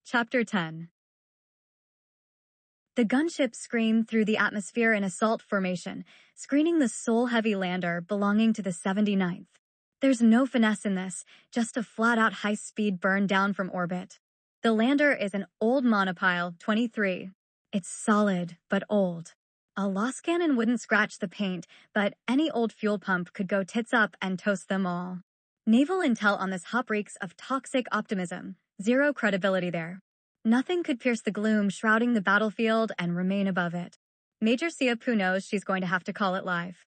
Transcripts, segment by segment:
Chapter 10. The gunship screamed through the atmosphere in assault formation, screening the sole-heavy lander belonging to the 79th. There's no finesse in this, just a flat-out high-speed burn down from orbit. The lander is an old monopile, 23. It's solid, but old. A loss cannon wouldn't scratch the paint, but any old fuel pump could go tits up and toast them all. Naval intel on this hop reeks of toxic optimism. Zero credibility there. Nothing could pierce the gloom shrouding the battlefield and remain above it. Major Siapu knows she's going to have to call it live.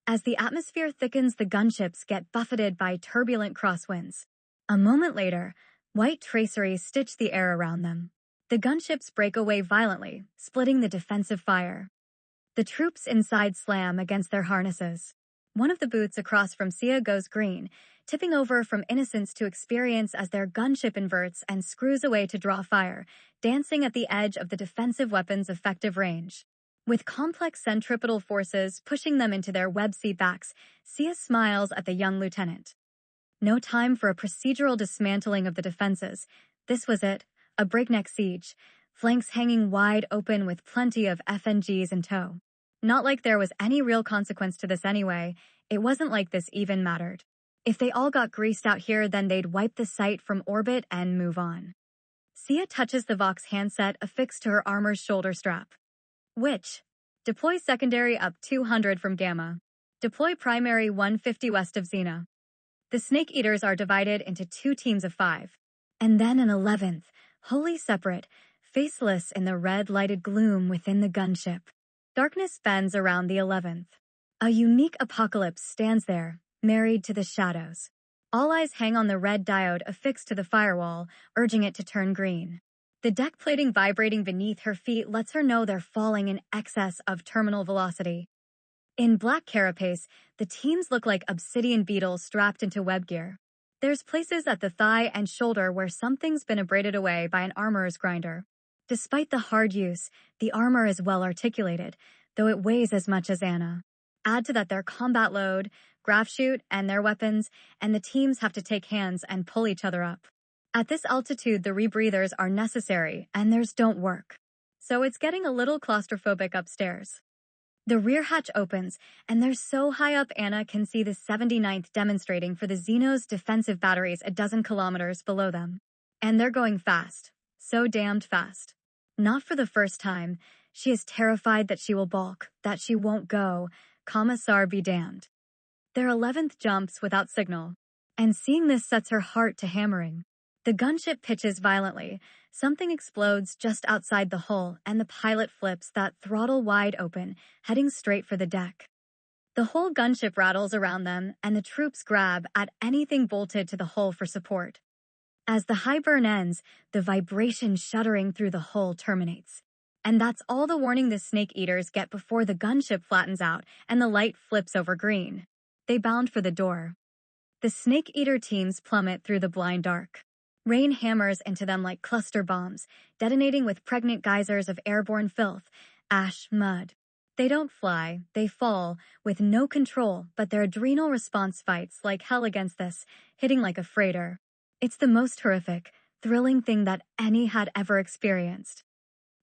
As the atmosphere thickens, the gunships get buffeted by turbulent crosswinds. A moment later, white traceries stitch the air around them. The gunships break away violently, splitting the defensive fire. The troops inside slam against their harnesses. One of the boots across from Sia goes green, tipping over from innocence to experience as their gunship inverts and screws away to draw fire, dancing at the edge of the defensive weapon's effective range. With complex centripetal forces pushing them into their web seat backs, Sia smiles at the young lieutenant. No time for a procedural dismantling of the defenses. This was it, a breakneck siege, flanks hanging wide open with plenty of FNGs in tow. Not like there was any real consequence to this anyway, it wasn't like this even mattered. If they all got greased out here, then they'd wipe the site from orbit and move on. Sia touches the Vox handset affixed to her armor's shoulder strap. Which? Deploy secondary up 200 from Gamma. Deploy primary 150 west of Xena. The Snake Eaters are divided into 2 teams of 5. And then an 11th, wholly separate, faceless in the red-lighted gloom within the gunship. Darkness bends around the 11th. A unique apocalypse stands there, married to the shadows. All eyes hang on the red diode affixed to the firewall, urging it to turn green. The deck plating vibrating beneath her feet lets her know they're falling in excess of terminal velocity. In black carapace, the teams look like obsidian beetles strapped into web gear. There's places at the thigh and shoulder where something's been abraded away by an armorer's grinder. Despite the hard use, the armor is well articulated, though it weighs as much as Anna. Add to that their combat load, graph shoot, and their weapons, and the teams have to take hands and pull each other up. At this altitude, the rebreathers are necessary, and theirs don't work. So it's getting a little claustrophobic upstairs. The rear hatch opens, and they're so high up Anna can see the 79th demonstrating for the Xeno's defensive batteries a dozen kilometers below them. And they're going fast. So damned fast. Not for the first time, she is terrified that she will balk, that she won't go. Commissar be damned. Their 11th jumps without signal, and seeing this sets her heart to hammering. The gunship pitches violently, something explodes just outside the hull, and the pilot flips that throttle wide open, heading straight for the deck. The whole gunship rattles around them, and the troops grab at anything bolted to the hull for support. As the high burn ends, the vibration shuddering through the hull terminates. And that's all the warning the Snake Eaters get before the gunship flattens out and the light flips over green. They bound for the door. The Snake Eater teams plummet through the blind dark. Rain hammers into them like cluster bombs, detonating with pregnant geysers of airborne filth, ash, mud. They don't fly, they fall, with no control, but their adrenal response fights like hell against this, hitting like a freighter. It's the most horrific, thrilling thing that any had ever experienced.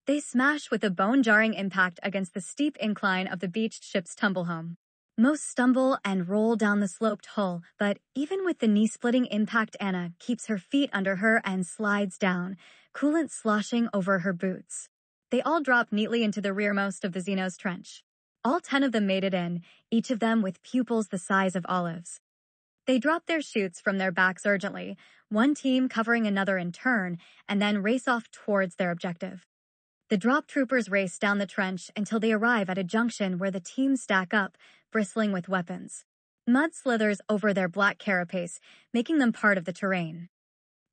They smash with a bone-jarring impact against the steep incline of the beached ship's tumblehome. Most stumble and roll down the sloped hull, but even with the knee-splitting impact, Anna keeps her feet under her and slides down, coolant sloshing over her boots. They all drop neatly into the rearmost of the Xeno's trench. All 10 of them made it in, each of them with pupils the size of olives. They drop their chutes from their backs urgently, one team covering another in turn, and then race off towards their objective. The drop troopers race down the trench until they arrive at a junction where the teams stack up, bristling with weapons. Mud slithers over their black carapace, making them part of the terrain.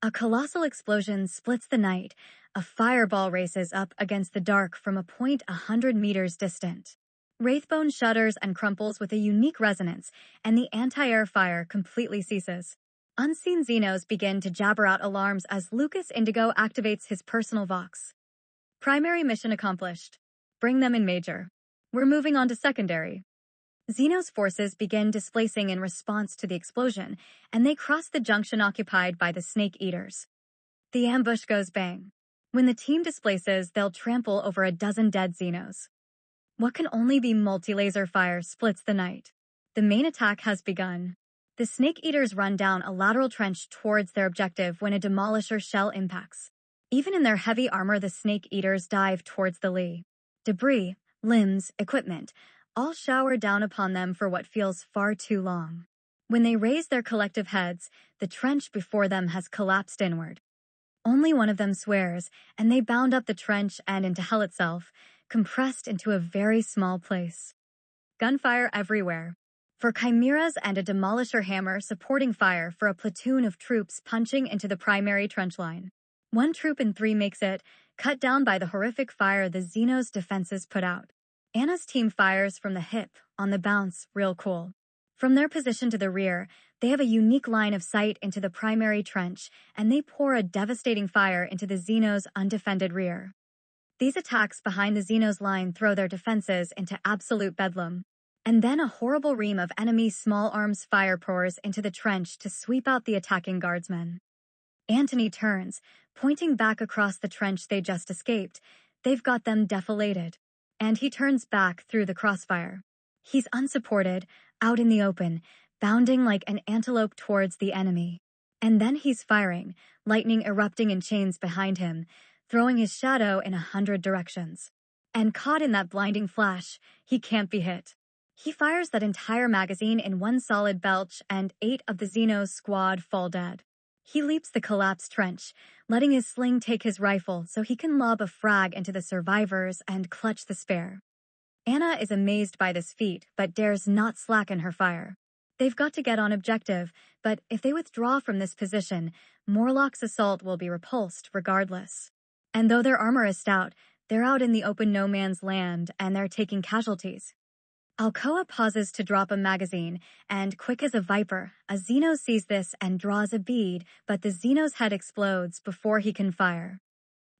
A colossal explosion splits the night. A fireball races up against the dark from a point 100 meters distant. Wraithbone shudders and crumples with a unique resonance, and the anti-air fire completely ceases. Unseen Xenos begin to jabber out alarms as Lucas Indigo activates his personal Vox. Primary mission accomplished. Bring them in major. We're moving on to secondary. Xenos forces begin displacing in response to the explosion, and they cross the junction occupied by the Snake Eaters. The ambush goes bang. When the team displaces, they'll trample over a dozen dead Xenos. What can only be multi-laser fire splits the night. The main attack has begun. The Snake Eaters run down a lateral trench towards their objective when a Demolisher shell impacts. Even in their heavy armor, the Snake Eaters dive towards the Lee. Debris, limbs, equipment, all shower down upon them for what feels far too long. When they raise their collective heads, the trench before them has collapsed inward. Only one of them swears, and they bound up the trench and into hell itself, compressed into a very small place. Gunfire everywhere. For chimeras and a demolisher hammer supporting fire for a platoon of troops punching into the primary trench line. One troop in 3 makes it, cut down by the horrific fire the Xenos defenses put out. Anna's team fires from the hip, on the bounce, real cool. From their position to the rear, they have a unique line of sight into the primary trench, and they pour a devastating fire into the Xenos' undefended rear. These attacks behind the Xenos line throw their defenses into absolute bedlam. And then a horrible ream of enemy small arms fire pours into the trench to sweep out the attacking guardsmen. Antony turns, pointing back across the trench they just escaped. They've got them defilated. And he turns back through the crossfire. He's unsupported, out in the open, bounding like an antelope towards the enemy. And then he's firing, lightning erupting in chains behind him, throwing his shadow in 100 directions. And caught in that blinding flash, he can't be hit. He fires that entire magazine in one solid belch, and 8 of the Xenos squad fall dead. He leaps the collapsed trench, letting his sling take his rifle so he can lob a frag into the survivors and clutch the spare. Anna is amazed by this feat, but dares not slacken her fire. They've got to get on objective, but if they withdraw from this position, Morlock's assault will be repulsed regardless. And though their armor is stout, they're out in the open no man's land, and they're taking casualties. Alcoa pauses to drop a magazine, and quick as a viper, a Xeno sees this and draws a bead, but the Xeno's head explodes before he can fire.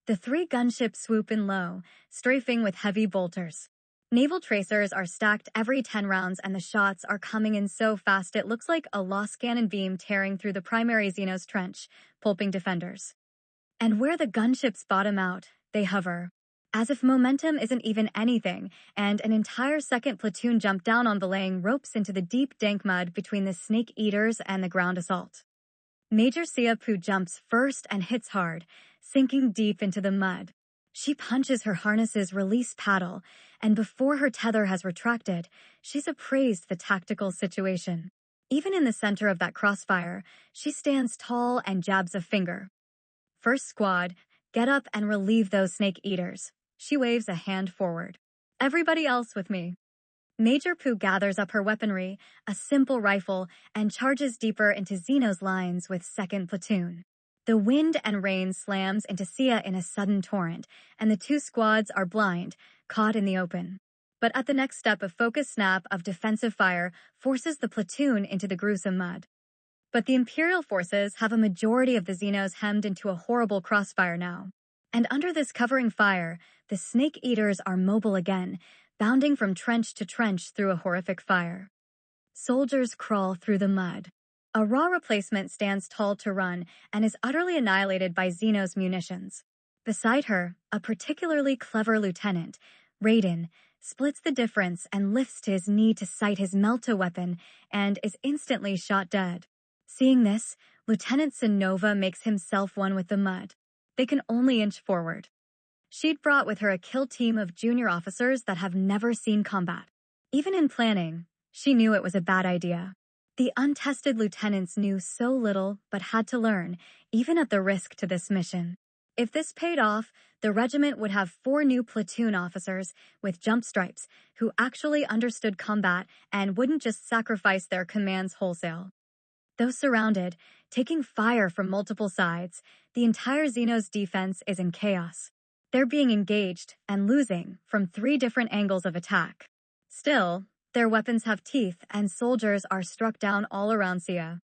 The 3 gunships swoop in low, strafing with heavy bolters. Naval tracers are stacked every 10 rounds, and the shots are coming in so fast it looks like a lost cannon beam tearing through the primary Xenos trench, pulping defenders. And where the gunships bottom out, they hover. As if momentum isn't even anything, and an entire second platoon jump down on belaying ropes into the deep dank mud between the Snake Eaters and the ground assault. Major Sia Poo jumps first and hits hard, sinking deep into the mud. She punches her harness's release paddle, and before her tether has retracted, she's appraised the tactical situation. Even in the center of that crossfire, she stands tall and jabs a finger. First squad, get up and relieve those Snake Eaters. She waves a hand forward. Everybody else with me. Major Poo gathers up her weaponry, a simple rifle, and charges deeper into Xeno's lines with second platoon. The wind and rain slams into Sia in a sudden torrent, and the 2 squads are blind, caught in the open. But at the next step, a focused snap of defensive fire forces the platoon into the gruesome mud. But the Imperial forces have a majority of the Xenos hemmed into a horrible crossfire now. And under this covering fire, the Snake Eaters are mobile again, bounding from trench to trench through a horrific fire. Soldiers crawl through the mud. A raw replacement stands tall to run and is utterly annihilated by Xenos munitions. Beside her, a particularly clever lieutenant, Raiden, splits the difference and lifts to his knee to sight his Melta weapon and is instantly shot dead. Seeing this, Lieutenant Sinova makes himself one with the mud. They can only inch forward. She'd brought with her a kill team of junior officers that have never seen combat. Even in planning, she knew it was a bad idea. The untested lieutenants knew so little but had to learn, even at the risk to this mission. If this paid off, the regiment would have 4 new platoon officers with jump stripes who actually understood combat and wouldn't just sacrifice their commands wholesale. Though surrounded, taking fire from multiple sides, the entire Xenos defense is in chaos. They're being engaged and losing from 3 different angles of attack. Still, their weapons have teeth and soldiers are struck down all around Sia.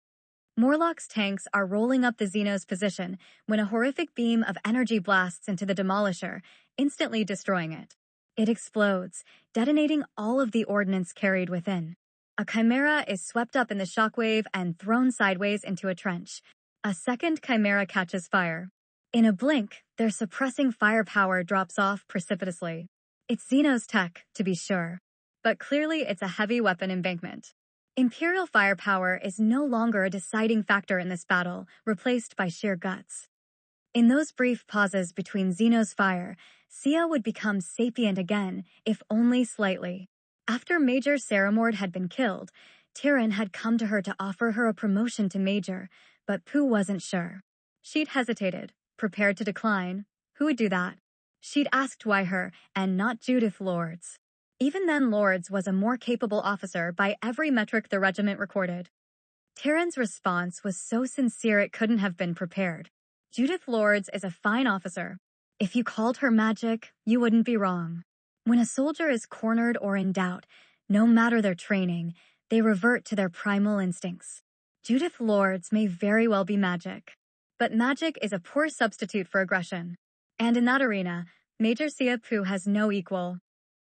Morlock's tanks are rolling up the Xenos' position when a horrific beam of energy blasts into the Demolisher, instantly destroying it. It explodes, detonating all of the ordnance carried within. A Chimera is swept up in the shockwave and thrown sideways into a trench. A second Chimera catches fire. In a blink, their suppressing firepower drops off precipitously. It's Xenos tech, to be sure, but clearly it's a heavy weapon embankment. Imperial firepower is no longer a deciding factor in this battle, replaced by sheer guts. In those brief pauses between Xenos fire, Sia would become sapient again, if only slightly. After Major Saramord had been killed, Tyrion had come to her to offer her a promotion to Major, but Pooh wasn't sure. She'd hesitated, prepared to decline. Who would do that? She'd asked why her, and not Judith Lords. Even then, Lords was a more capable officer by every metric the regiment recorded. Tyrion's response was so sincere it couldn't have been prepared. Judith Lords is a fine officer. If you called her magic, you wouldn't be wrong. When a soldier is cornered or in doubt, no matter their training, they revert to their primal instincts. Judith Lords may very well be magic, but magic is a poor substitute for aggression. And in that arena, Major Sia Pooh has no equal.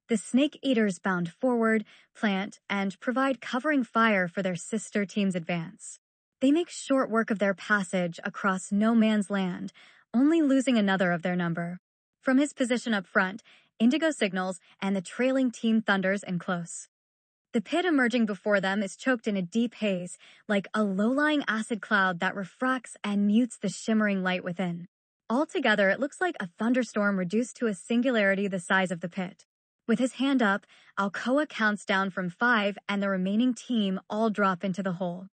The Snake Eaters bound forward, plant, and provide covering fire for their sister team's advance. They make short work of their passage across no man's land, only losing another of their number. From his position up front, Indigo signals and the trailing team thunders in close. The pit emerging before them is choked in a deep haze, like a low-lying acid cloud that refracts and mutes the shimmering light within. Altogether, it looks like a thunderstorm reduced to a singularity the size of the pit. With his hand up, Alcoa counts down from 5 and the remaining team all drop into the hole.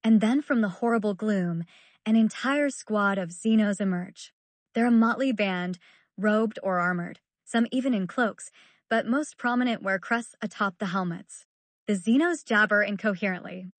And then from the horrible gloom, an entire squad of Xenos emerge. They're a motley band, robed or armored, some even in cloaks, but most prominent wear crests atop the helmets. The Xenos jabber incoherently.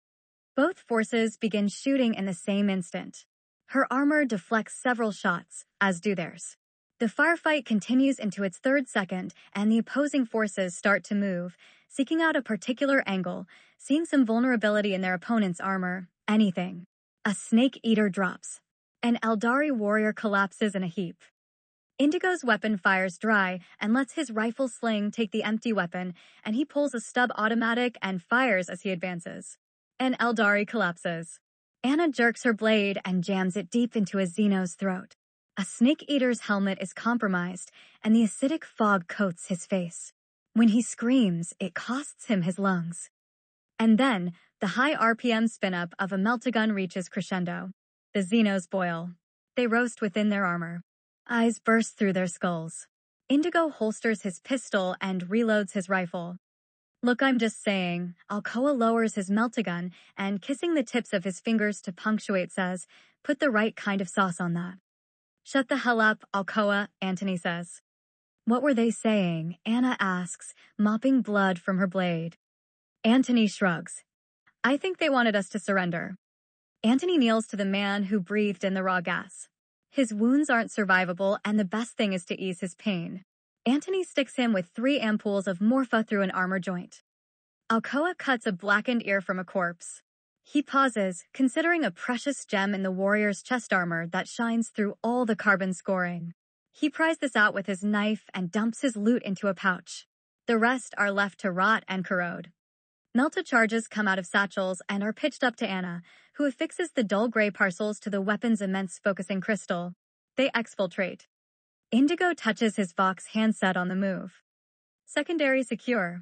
Both forces begin shooting in the same instant. Her armor deflects several shots, as do theirs. The firefight continues into its third second, and the opposing forces start to move, seeking out a particular angle, seeing some vulnerability in their opponent's armor, anything. A Snake Eater drops. An Eldari warrior collapses in a heap. Indigo's weapon fires dry and lets his rifle sling take the empty weapon, and he pulls a stub automatic and fires as he advances. An Eldari collapses. Anna jerks her blade and jams it deep into a Xeno's throat. A Snake Eater's helmet is compromised, and the acidic fog coats his face. When he screams, it costs him his lungs. And then, the high RPM spin-up of a Meltagun reaches crescendo. The Xenos boil. They roast within their armor. Eyes burst through their skulls. Indigo holsters his pistol and reloads his rifle. Look, I'm just saying. Alcoa lowers his Meltagun and, kissing the tips of his fingers to punctuate, says, "Put the right kind of sauce on that." "Shut the hell up, Alcoa," Antony says. "What were they saying?" Anna asks, mopping blood from her blade. Antony shrugs. "I think they wanted us to surrender." Antony kneels to the man who breathed in the raw gas. His wounds aren't survivable, and the best thing is to ease his pain. Antony sticks him with 3 ampoules of morpha through an armor joint. Alcoa cuts a blackened ear from a corpse. He pauses, considering a precious gem in the warrior's chest armor that shines through all the carbon scoring. He pries this out with his knife and dumps his loot into a pouch. The rest are left to rot and corrode. Melta charges come out of satchels and are pitched up to Anna, who affixes the dull gray parcels to the weapon's immense focusing crystal. They exfiltrate. Indigo touches his Vox handset on the move. Secondary secure.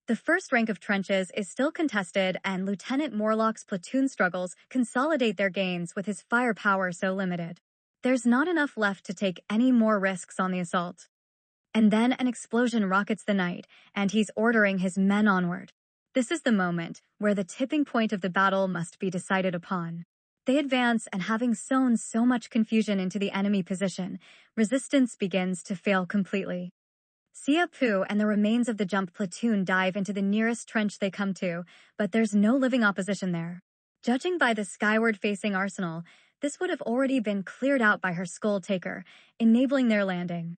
The first rank of trenches is still contested, and Lieutenant Morlock's platoon struggles consolidate their gains with his firepower so limited. There's not enough left to take any more risks on the assault. And then an explosion rockets the night, and he's ordering his men onward. This is the moment where the tipping point of the battle must be decided upon. They advance, and having sown so much confusion into the enemy position, resistance begins to fail completely. Sia Pooh and the remains of the jump platoon dive into the nearest trench they come to, but there's no living opposition there. Judging by the skyward-facing arsenal, this would have already been cleared out by her Skull Taker, enabling their landing.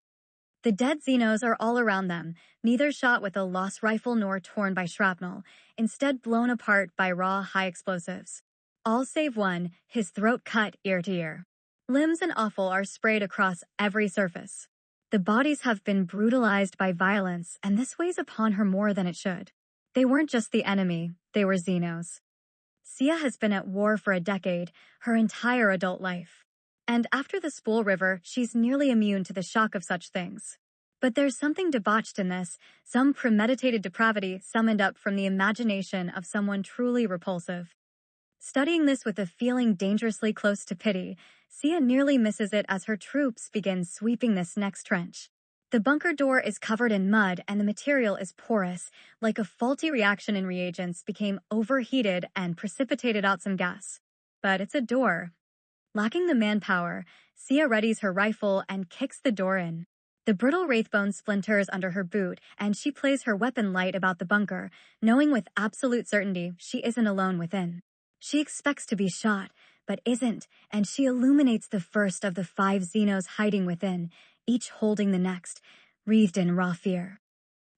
The dead Xenos are all around them, neither shot with a lost rifle nor torn by shrapnel, instead blown apart by raw high explosives. All save one, his throat cut ear to ear. Limbs and offal are sprayed across every surface. The bodies have been brutalized by violence, and this weighs upon her more than it should. They weren't just the enemy, they were Xenos. Sia has been at war for a decade, her entire adult life. And after the Spool River, she's nearly immune to the shock of such things. But there's something debauched in this, some premeditated depravity summoned up from the imagination of someone truly repulsive. Studying this with a feeling dangerously close to pity, Sia nearly misses it as her troops begin sweeping this next trench. The bunker door is covered in mud and the material is porous, like a faulty reaction in reagents became overheated and precipitated out some gas. But it's a door. Lacking the manpower, Sia readies her rifle and kicks the door in. The brittle wraithbone splinters under her boot, and she plays her weapon light about the bunker, knowing with absolute certainty she isn't alone within. She expects to be shot, but isn't, and she illuminates the first of the 5 Xenos hiding within, each holding the next, wreathed in raw fear.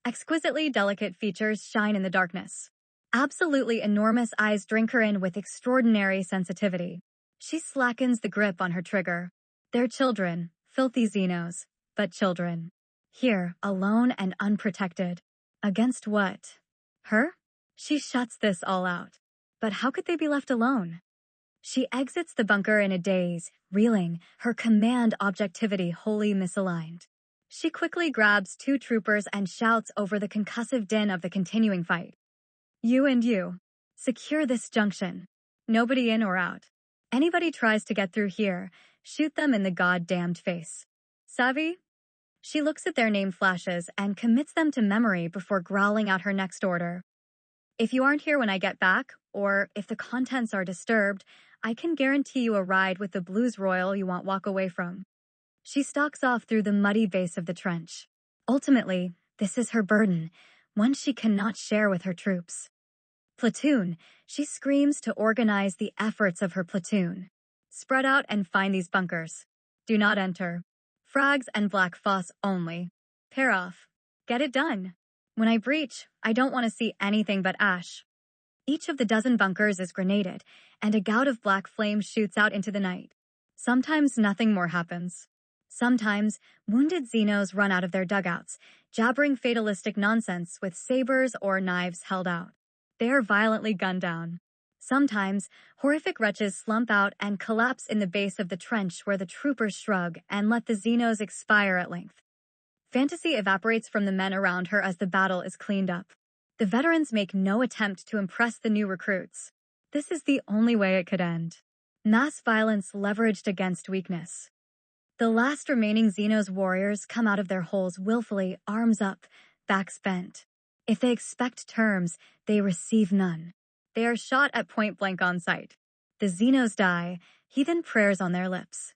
Exquisitely delicate features shine in the darkness. Absolutely enormous eyes drink her in with extraordinary sensitivity. She slackens the grip on her trigger. They're children, filthy Xenos, but children. Here, alone and unprotected. Against what? Her? She shuts this all out. But how could they be left alone? She exits the bunker in a daze, reeling, her command objectivity wholly misaligned. She quickly grabs 2 troopers and shouts over the concussive din of the continuing fight. You and you. Secure this junction. Nobody in or out. Anybody tries to get through here, shoot them in the goddamned face. Savvy? She looks at their name flashes and commits them to memory before growling out her next order. If you aren't here when I get back, or if the contents are disturbed, I can guarantee you a ride with the Blues Royal you won't walk away from. She stalks off through the muddy base of the trench. Ultimately, this is her burden, one she cannot share with her troops. Platoon, she screams to organize the efforts of her platoon. Spread out and find these bunkers. Do not enter. Frags and Black Foss only. Pair off. Get it done. When I breach, I don't want to see anything but ash. Each of the dozen bunkers is grenaded, and a gout of black flame shoots out into the night. Sometimes nothing more happens. Sometimes, wounded Xenos run out of their dugouts, jabbering fatalistic nonsense with sabers or knives held out. They are violently gunned down. Sometimes, horrific wretches slump out and collapse in the base of the trench where the troopers shrug and let the Xenos expire at length. Fantasy evaporates from the men around her as the battle is cleaned up. The veterans make no attempt to impress the new recruits. This is the only way it could end. Mass violence leveraged against weakness. The last remaining Xenos warriors come out of their holes willfully, arms up, backs bent. If they expect terms, they receive none. They are shot at point blank on sight. The Xenos die, heathen prayers on their lips.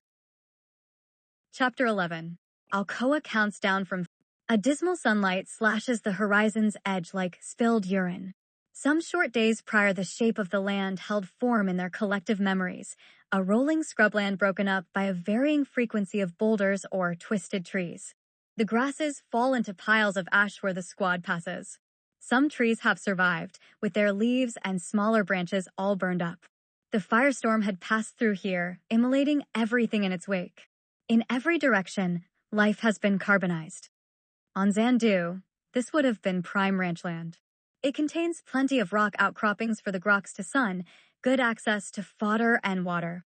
Chapter 11. Alcoa counts down from... A dismal sunlight slashes the horizon's edge like spilled urine. Some short days prior, the shape of the land held form in their collective memories, a rolling scrubland broken up by a varying frequency of boulders or twisted trees. The grasses fall into piles of ash where the squad passes. Some trees have survived, with their leaves and smaller branches all burned up. The firestorm had passed through here, immolating everything in its wake. In every direction, life has been carbonized. On Xandu, this would have been prime ranchland. It contains plenty of rock outcroppings for the groks to sun, good access to fodder and water.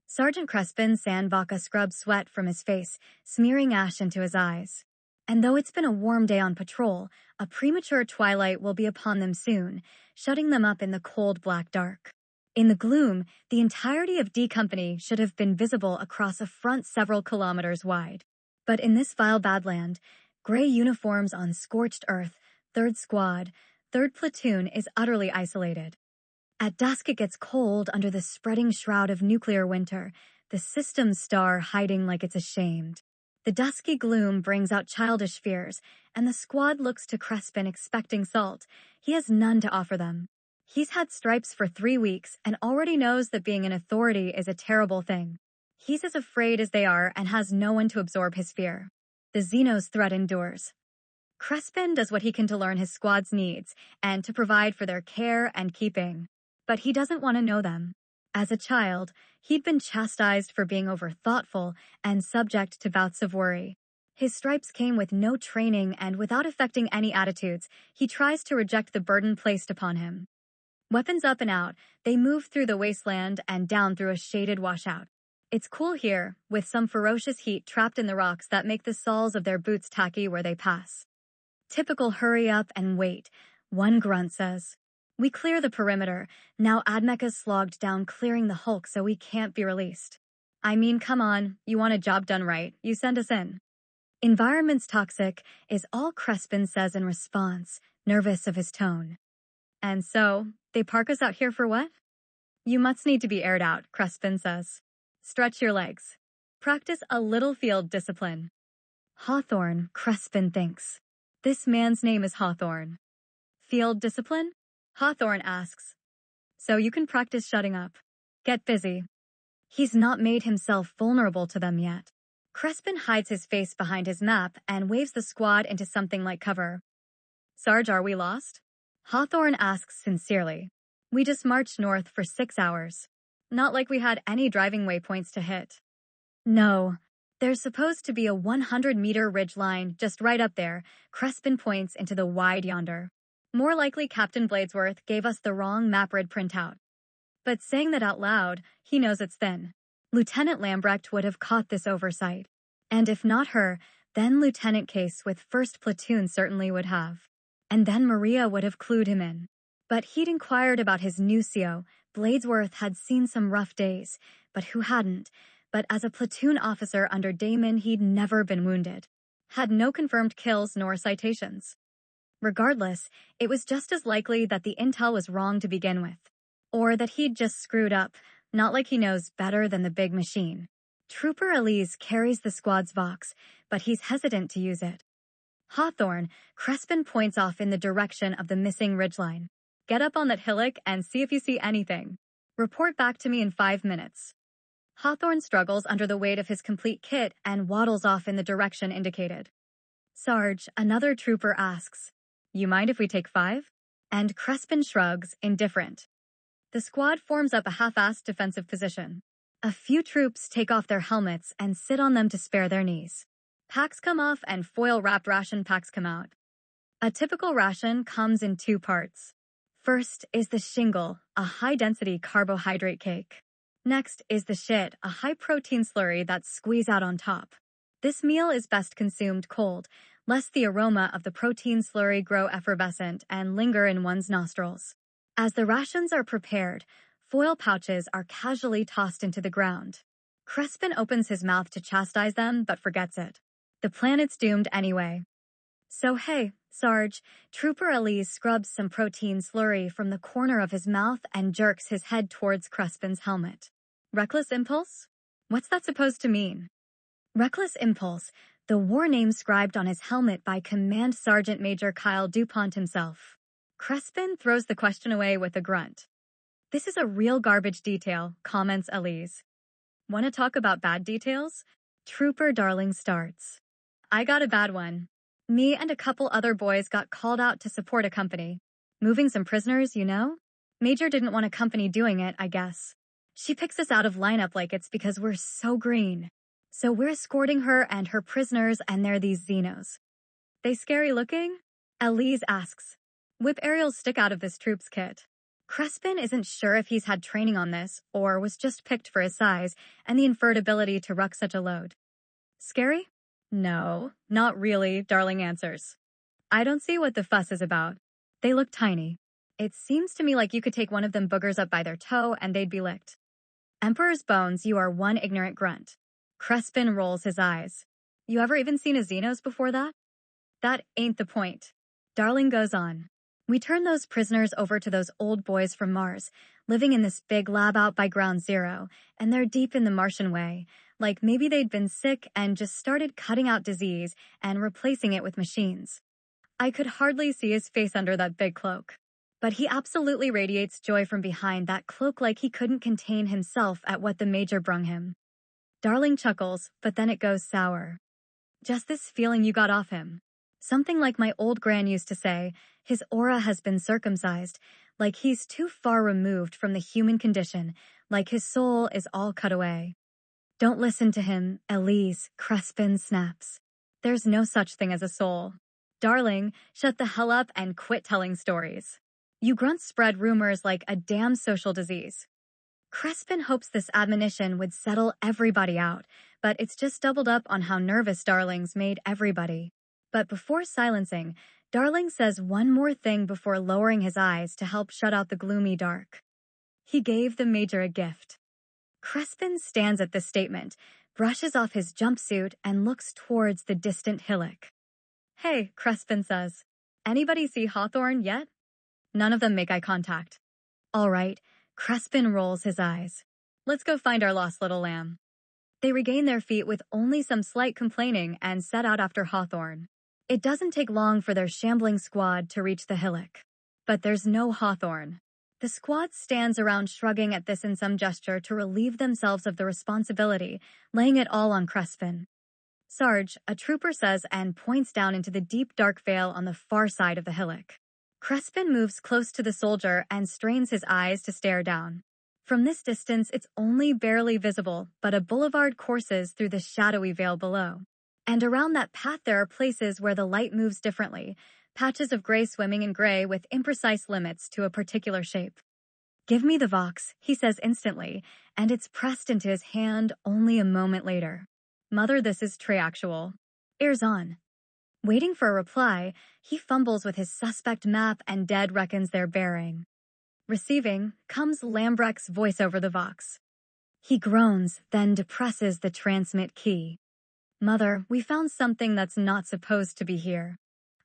Sergeant Crespin Sandvaca scrubbed sweat from his face, smearing ash into his eyes. And though it's been a warm day on patrol, a premature twilight will be upon them soon, shutting them up in the cold black dark. In the gloom, the entirety of D Company should have been visible across a front several kilometers wide. But in this vile badland, gray uniforms on scorched earth, 3rd Squad, 3rd Platoon is utterly isolated. At dusk it gets cold under the spreading shroud of nuclear winter, the system's star hiding like it's ashamed. The dusky gloom brings out childish fears, and the squad looks to Crespin expecting salt. He has none to offer them. He's had stripes for 3 weeks and already knows that being an authority is a terrible thing. He's as afraid as they are and has no one to absorb his fear. The Xenos threat endures. Crespin does what he can to learn his squad's needs and to provide for their care and keeping. But he doesn't want to know them. As a child, he'd been chastised for being over-thoughtful and subject to bouts of worry. His stripes came with no training, and without affecting any attitudes, he tries to reject the burden placed upon him. Weapons up and out, they move through the wasteland and down through a shaded washout. It's cool here, with some ferocious heat trapped in the rocks that make the soles of their boots tacky where they pass. Typical hurry up and wait, one grunt says. We clear the perimeter. Now Admeka's slogged down clearing the hulk so we can't be released. I mean, come on, you want a job done right, you send us in. Environment's toxic is all Crespin says in response, nervous of his tone. And so, they park us out here for what? You must need to be aired out, Crespin says. Stretch your legs. Practice a little field discipline. Hawthorne, Crespin thinks. This man's name is Hawthorne. Field discipline? Hawthorne asks. So you can practice shutting up. Get busy. He's not made himself vulnerable to them yet. Crespin hides his face behind his map and waves the squad into something like cover. Sarge, are we lost? Hawthorne asks sincerely. We just marched north for 6 hours. Not like we had any driving waypoints to hit. No. There's supposed to be a 100-meter ridge line just right up there. Crespin points into the wide yonder. More likely Captain Bladesworth gave us the wrong MapRid printout. But saying that out loud, he knows it's thin. Lieutenant Lambrecht would have caught this oversight. And if not her, then Lieutenant Case with 1st Platoon certainly would have. And then Maria would have clued him in. But he'd inquired about his new CO. Bladesworth had seen some rough days, but who hadn't? But as a platoon officer under Damon, he'd never been wounded. Had no confirmed kills nor citations. Regardless, it was just as likely that the intel was wrong to begin with. Or that he'd just screwed up, not like he knows better than the big machine. Trooper Elise carries the squad's Vox, but he's hesitant to use it. Hawthorne, Crespin points off in the direction of the missing ridgeline. Get up on that hillock and see if you see anything. Report back to me in 5 minutes. Hawthorne struggles under the weight of his complete kit and waddles off in the direction indicated. Sarge, another trooper asks, You mind if we take 5? And Crespin shrugs, indifferent. The squad forms up a half-assed defensive position. A few troops take off their helmets and sit on them to spare their knees. Packs come off and foil-wrapped ration packs come out. A typical ration comes in 2 parts. First is the shingle, a high-density carbohydrate cake. Next is the shit, a high-protein slurry that's squeezed out on top. This meal is best consumed cold, lest the aroma of the protein slurry grow effervescent and linger in one's nostrils. As the rations are prepared, foil pouches are casually tossed into the ground. Crespin opens his mouth to chastise them, but forgets it. The planet's doomed anyway. So hey, Sarge, Trooper Elise scrubs some protein slurry from the corner of his mouth and jerks his head towards Crespin's helmet. Reckless impulse? What's that supposed to mean? Reckless impulse, the war name scribed on his helmet by Command Sergeant Major Kyle DuPont himself. Crespin throws the question away with a grunt. This is a real garbage detail, comments Elise. Want to talk about bad details? Trooper Darling starts. I got a bad one. Me and a couple other boys got called out to support a company. Moving some prisoners, you know? Major didn't want a company doing it, I guess. She picks us out of lineup like it's because we're so green. So we're escorting her and her prisoners, and they're these Xenos. They scary looking? Elise asks. Whip aerials stick out of this troop's kit. Crespin isn't sure if he's had training on this, or was just picked for his size and the inferred ability to ruck such a load. Scary? No, not really, Darling answers. I don't see what the fuss is about. They look tiny. It seems to me like you could take one of them boogers up by their toe and they'd be licked. Emperor's bones, you are one ignorant grunt. Crespin rolls his eyes. You ever even seen a Xenos before that? That ain't the point. Darling goes on. We turn those prisoners over to those old boys from Mars, living in this big lab out by Ground Zero, and they're deep in the Martian way. Like maybe they'd been sick and just started cutting out disease and replacing it with machines. I could hardly see his face under that big cloak. But he absolutely radiates joy from behind that cloak like he couldn't contain himself at what the Major brung him. Darling chuckles, but then it goes sour. Just this feeling you got off him. Something like my old gran used to say, his aura has been circumcised, like he's too far removed from the human condition, like his soul is all cut away. Don't listen to him, Elise, Crespin snaps. There's no such thing as a soul. Darling, shut the hell up and quit telling stories. You grunts spread rumors like a damn social disease. Crespin hopes this admonition would settle everybody out, but it's just doubled up on how nervous Darling's made everybody. But before silencing, Darling says one more thing before lowering his eyes to help shut out the gloomy dark. He gave the Major a gift. Crespin stands at this statement, brushes off his jumpsuit, and looks towards the distant hillock. Hey, Crespin says. Anybody see Hawthorne yet? None of them make eye contact. All right, Crespin rolls his eyes. Let's go find our lost little lamb. They regain their feet with only some slight complaining and set out after Hawthorne. It doesn't take long for their shambling squad to reach the hillock. But there's no Hawthorne. The squad stands around shrugging at this in some gesture to relieve themselves of the responsibility, laying it all on Crespin. Sarge, a trooper says and points down into the deep dark vale on the far side of the hillock. Crespin moves close to the soldier and strains his eyes to stare down. From this distance, it's only barely visible, but a boulevard courses through the shadowy vale below. And around that path there are places where the light moves differently, patches of gray swimming in gray with imprecise limits to a particular shape. Give me the Vox, he says instantly, and it's pressed into his hand only a moment later. Mother, this is triactual. Ears on. Waiting for a reply, he fumbles with his suspect map and dead reckons their bearing. Receiving comes Lambrecht's voice over the Vox. He groans, then depresses the transmit key. Mother, we found something that's not supposed to be here.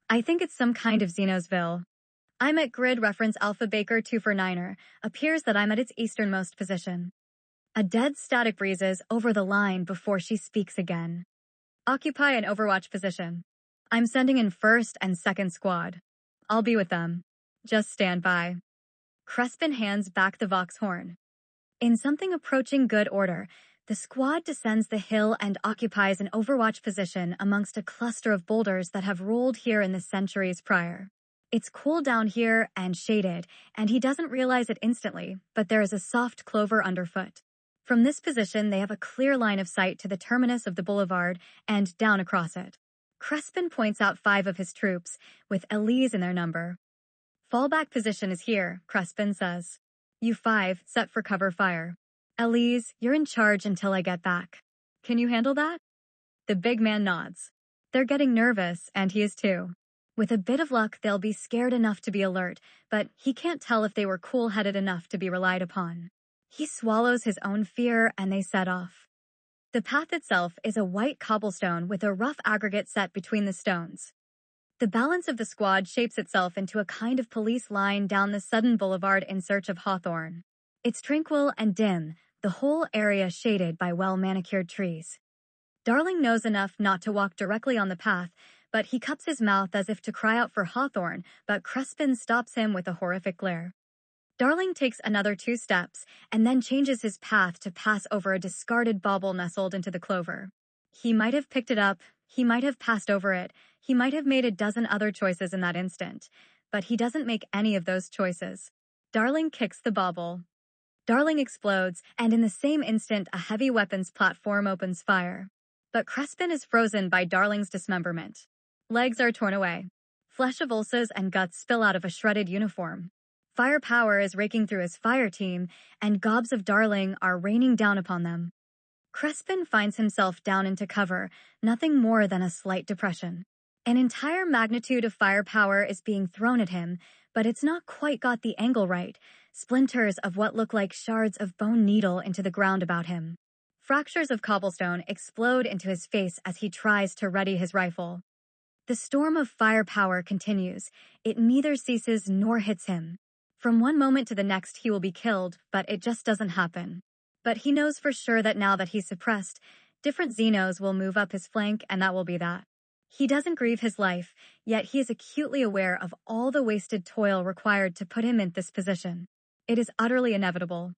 I think it's some kind of Xenosville. I'm at grid reference Alpha Baker 249er. Appears that I'm at its easternmost position. A dead static breezes over the line before she speaks again. Occupy an overwatch position. I'm sending in 1st and 2nd squad. I'll be with them. Just stand by. Crespin hands back the Vox horn. In something approaching good order, the squad descends the hill and occupies an overwatch position amongst a cluster of boulders that have rolled here in the centuries prior. It's cool down here and shaded, and he doesn't realize it instantly, but there is a soft clover underfoot. From this position, they have a clear line of sight to the terminus of the boulevard and down across it. Crespin points out 5 of his troops, with Elise in their number. Fallback position is here, Crespin says. You 5, set for cover fire. Elise, you're in charge until I get back. Can you handle that? The big man nods. They're getting nervous, and he is too. With a bit of luck, they'll be scared enough to be alert, but he can't tell if they were cool-headed enough to be relied upon. He swallows his own fear, and they set off. The path itself is a white cobblestone with a rough aggregate set between the stones. The balance of the squad shapes itself into a kind of police line down the sudden boulevard in search of Hawthorne. It's tranquil and dim, the whole area shaded by well-manicured trees. Darling knows enough not to walk directly on the path, but he cups his mouth as if to cry out for Hawthorne, but Crespin stops him with a horrific glare. Darling takes another 2 steps and then changes his path to pass over a discarded bauble nestled into the clover. He might have picked it up, he might have passed over it, he might have made a dozen other choices in that instant, but he doesn't make any of those choices. Darling kicks the bauble. Darling explodes, and in the same instant a heavy weapons platform opens fire. But Crespin is frozen by Darling's dismemberment. Legs are torn away. Flesh avulses and guts spill out of a shredded uniform. Firepower is raking through his fire team, and gobs of Darling are raining down upon them. Crespin finds himself down into cover, nothing more than a slight depression. An entire magnitude of firepower is being thrown at him, but it's not quite got the angle right. Splinters of what look like shards of bone needle into the ground about him. Fractures of cobblestone explode into his face as he tries to ready his rifle. The storm of firepower continues. It neither ceases nor hits him. From one moment to the next he will be killed, but it just doesn't happen. But he knows for sure that now that he's suppressed, different Xenos will move up his flank and that will be that. He doesn't grieve his life, yet he is acutely aware of all the wasted toil required to put him in this position. It is utterly inevitable.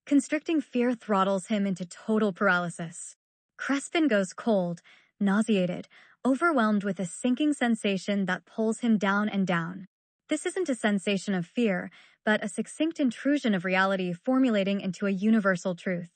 Constricting fear throttles him into total paralysis. Crespin goes cold, nauseated, overwhelmed with a sinking sensation that pulls him down and down. This isn't a sensation of fear, but a succinct intrusion of reality formulating into a universal truth.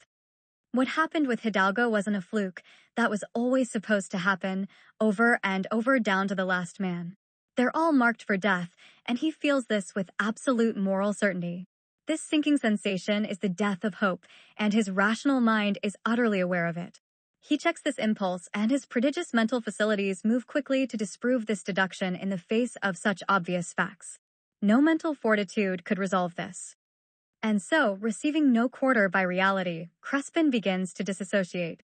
What happened with Hidalgo wasn't a fluke. That was always supposed to happen, over and over down to the last man. They're all marked for death, and he feels this with absolute moral certainty. This sinking sensation is the death of hope, and his rational mind is utterly aware of it. He checks this impulse, and his prodigious mental facilities move quickly to disprove this deduction in the face of such obvious facts. No mental fortitude could resolve this. And so, receiving no quarter by reality, Crespin begins to disassociate.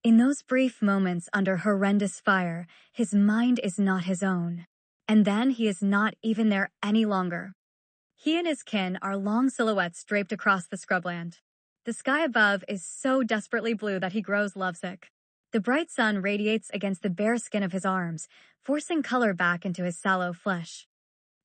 In those brief moments under horrendous fire, his mind is not his own. And then he is not even there any longer. He and his kin are long silhouettes draped across the scrubland. The sky above is so desperately blue that he grows lovesick. The bright sun radiates against the bare skin of his arms, forcing color back into his sallow flesh.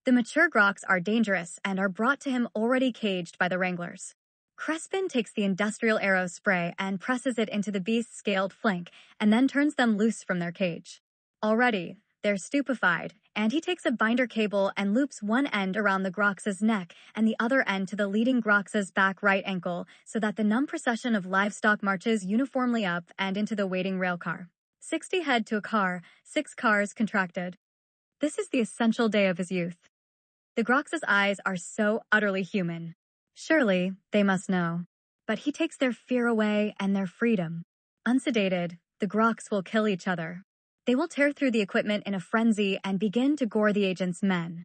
The mature groks are dangerous and are brought to him already caged by the wranglers. Crespin takes the industrial arrow spray and presses it into the beast's scaled flank, and then turns them loose from their cage. Already, they're stupefied, and he takes a binder cable and loops one end around the grox's neck and the other end to the leading grox's back right ankle so that the numb procession of livestock marches uniformly up and into the waiting railcar. 60 head to a car, 6 cars contracted. This is the essential day of his youth. The grox's eyes are so utterly human. Surely, they must know. But he takes their fear away and their freedom. Unsedated, the groks will kill each other. They will tear through the equipment in a frenzy and begin to gore the agent's men.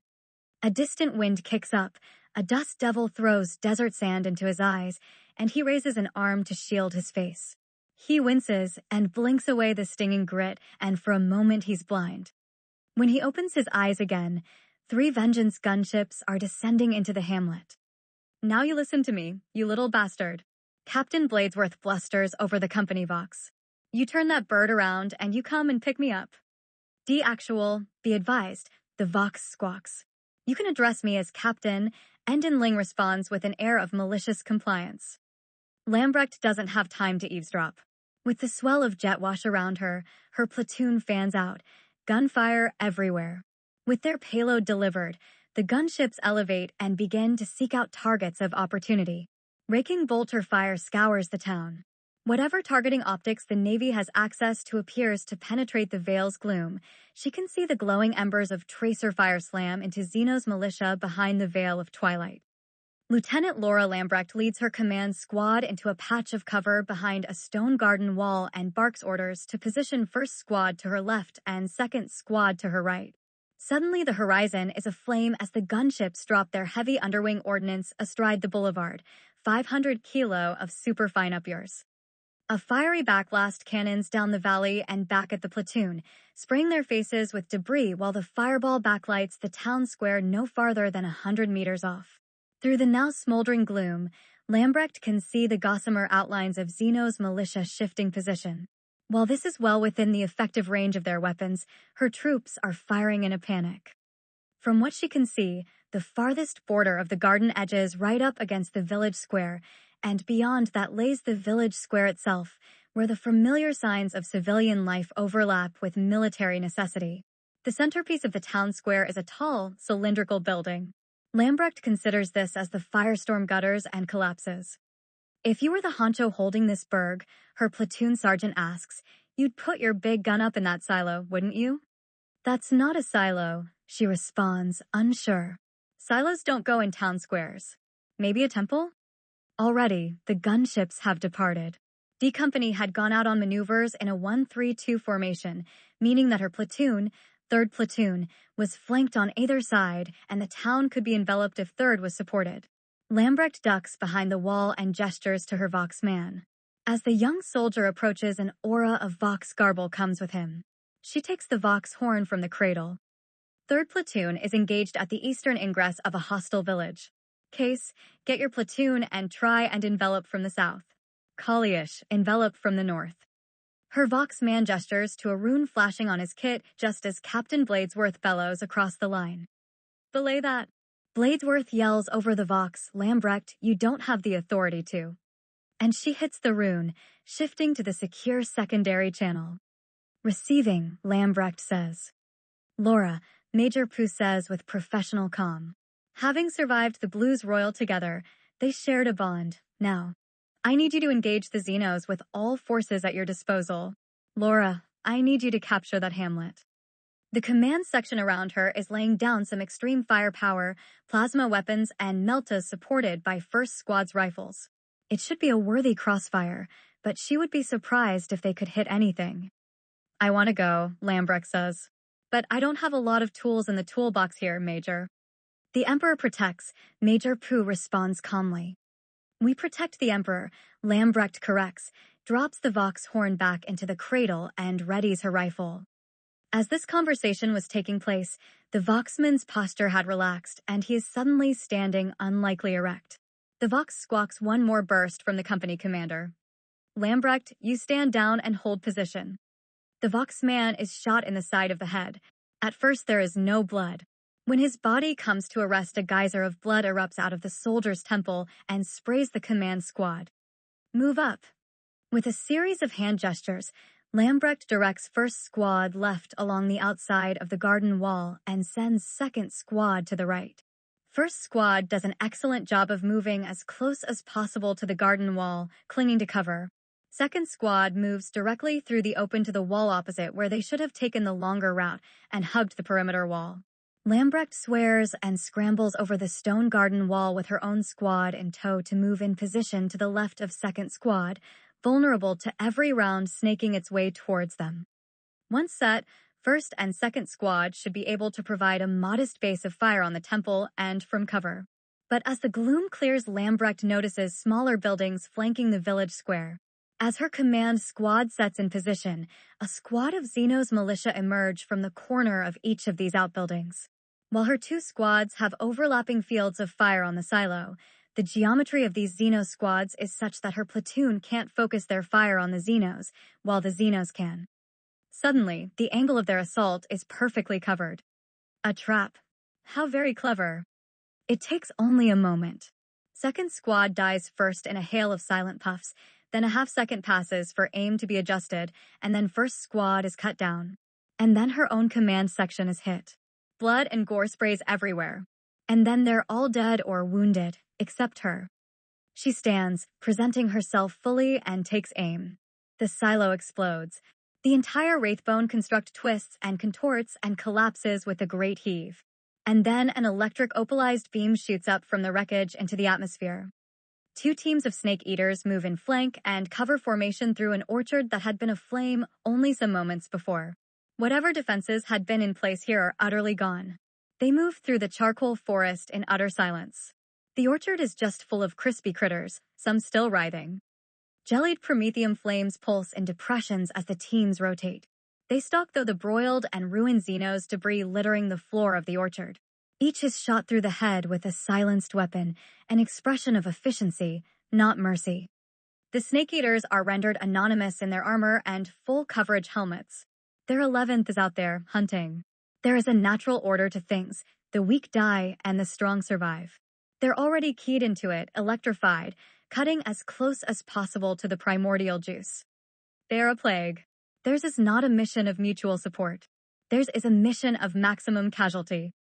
A distant wind kicks up, a dust devil throws desert sand into his eyes, and he raises an arm to shield his face. He winces and blinks away the stinging grit, and for a moment he's blind. When he opens his eyes again, 3 vengeance gunships are descending into the hamlet. Now you listen to me, you little bastard. Captain Bladesworth blusters over the company vox. You turn that bird around and you come and pick me up. Actual, be advised, the vox squawks. You can address me as Captain, Endon Ling responds with an air of malicious compliance. Lambrecht doesn't have time to eavesdrop. With the swell of jet wash around her, her platoon fans out, gunfire everywhere. With their payload delivered, the gunships elevate and begin to seek out targets of opportunity. Raking bolter fire scours the town. Whatever targeting optics the Navy has access to appears to penetrate the veil's gloom. She can see the glowing embers of tracer fire slam into Xeno's militia behind the veil of twilight. Lieutenant Laura Lambrecht leads her command squad into a patch of cover behind a stone garden wall and barks orders to position first squad to her left and second squad to her right. Suddenly the horizon is aflame as the gunships drop their heavy underwing ordnance astride the boulevard, 500 kilo of superfine up-yours. A fiery backblast cannons down the valley and back at the platoon, spraying their faces with debris while the fireball backlights the town square no farther than 100 meters off. Through the now smoldering gloom, Lambrecht can see the gossamer outlines of Xeno's militia shifting position. While this is well within the effective range of their weapons, her troops are firing in a panic. From what she can see, the farthest border of the garden edges right up against the village square, and beyond that lays the village square itself, where the familiar signs of civilian life overlap with military necessity. The centerpiece of the town square is a tall, cylindrical building. Lambrecht considers this as the firestorm gutters and collapses. If you were the honcho holding this burg, her platoon sergeant asks, you'd put your big gun up in that silo, wouldn't you? That's not a silo, she responds, unsure. Silos don't go in town squares. Maybe a temple? Already, the gunships have departed. D Company had gone out on maneuvers in a 1-3-2 formation, meaning that her platoon, 3rd Platoon, was flanked on either side and the town could be enveloped if 3rd was supported. Lambrecht ducks behind the wall and gestures to her Vox man. As the young soldier approaches, an aura of Vox garble comes with him. She takes the Vox horn from the cradle. 3rd Platoon is engaged at the eastern ingress of a hostile village. Case, get your platoon and try and envelop from the south. Kaliish, envelop from the north. Her Vox man gestures to a rune flashing on his kit just as Captain Bladesworth bellows across the line. Belay that. Bladesworth yells over the Vox, Lambrecht, you don't have the authority to. And she hits the rune, shifting to the secure secondary channel. Receiving, Lambrecht says. Laura, Major Pooh says with professional calm. Having survived the Blues Royal together, they shared a bond. Now, I need you to engage the Xenos with all forces at your disposal. Laura, I need you to capture that hamlet. The command section around her is laying down some extreme firepower, plasma weapons, and meltas supported by First Squad's rifles. It should be a worthy crossfire, but she would be surprised if they could hit anything. I want to go, Lambrecht says. But I don't have a lot of tools in the toolbox here, Major. The Emperor protects, Major Pooh responds calmly. We protect the Emperor, Lambrecht corrects, drops the Vox horn back into the cradle and readies her rifle. As this conversation was taking place, the Voxman's posture had relaxed, and he is suddenly standing unlikely erect. The Vox squawks one more burst from the company commander. Lambrecht, you stand down and hold position. The Vox man is shot in the side of the head. At first there is no blood. When his body comes to a rest, a geyser of blood erupts out of the soldier's temple and sprays the command squad. Move up. With a series of hand gestures, Lambrecht directs First Squad left along the outside of the garden wall and sends Second Squad to the right. First Squad does an excellent job of moving as close as possible to the garden wall, clinging to cover. Second Squad moves directly through the open to the wall opposite, where they should have taken the longer route and hugged the perimeter wall. Lambrecht swears and scrambles over the stone garden wall with her own squad in tow to move in position to the left of Second Squad, vulnerable to every round snaking its way towards them. Once set, First and Second Squad should be able to provide a modest base of fire on the temple and from cover. But as the gloom clears, Lambrecht notices smaller buildings flanking the village square. As her command squad sets in position, a squad of Xenos militia emerge from the corner of each of these outbuildings. While her two squads have overlapping fields of fire on the silo, the geometry of these Xenos squads is such that her platoon can't focus their fire on the Xenos, while the Xenos can. Suddenly, the angle of their assault is perfectly covered. A trap. How very clever. It takes only a moment. Second Squad dies first in a hail of silent puffs, then a half-second passes for aim to be adjusted, and then First Squad is cut down. And then her own command section is hit. Blood and gore sprays everywhere. And then they're all dead or wounded, except her. She stands, presenting herself fully, and takes aim. The silo explodes. The entire Wraithbone construct twists and contorts and collapses with a great heave. And then an electric opalized beam shoots up from the wreckage into the atmosphere. Two teams of Snake Eaters move in flank and cover formation through an orchard that had been aflame only some moments before. Whatever defenses had been in place here are utterly gone. They move through the charcoal forest in utter silence. The orchard is just full of crispy critters, some still writhing. Jellied promethium flames pulse in depressions as the teams rotate. They stalk through the broiled and ruined Xenos debris littering the floor of the orchard. Each is shot through the head with a silenced weapon, an expression of efficiency, not mercy. The Snake Eaters are rendered anonymous in their armor and full coverage helmets. Their 11th is out there, hunting. There is a natural order to things. The weak die and the strong survive. They're already keyed into it, electrified, cutting as close as possible to the primordial juice. They're a plague. Theirs is not a mission of mutual support. Theirs is a mission of maximum casualty.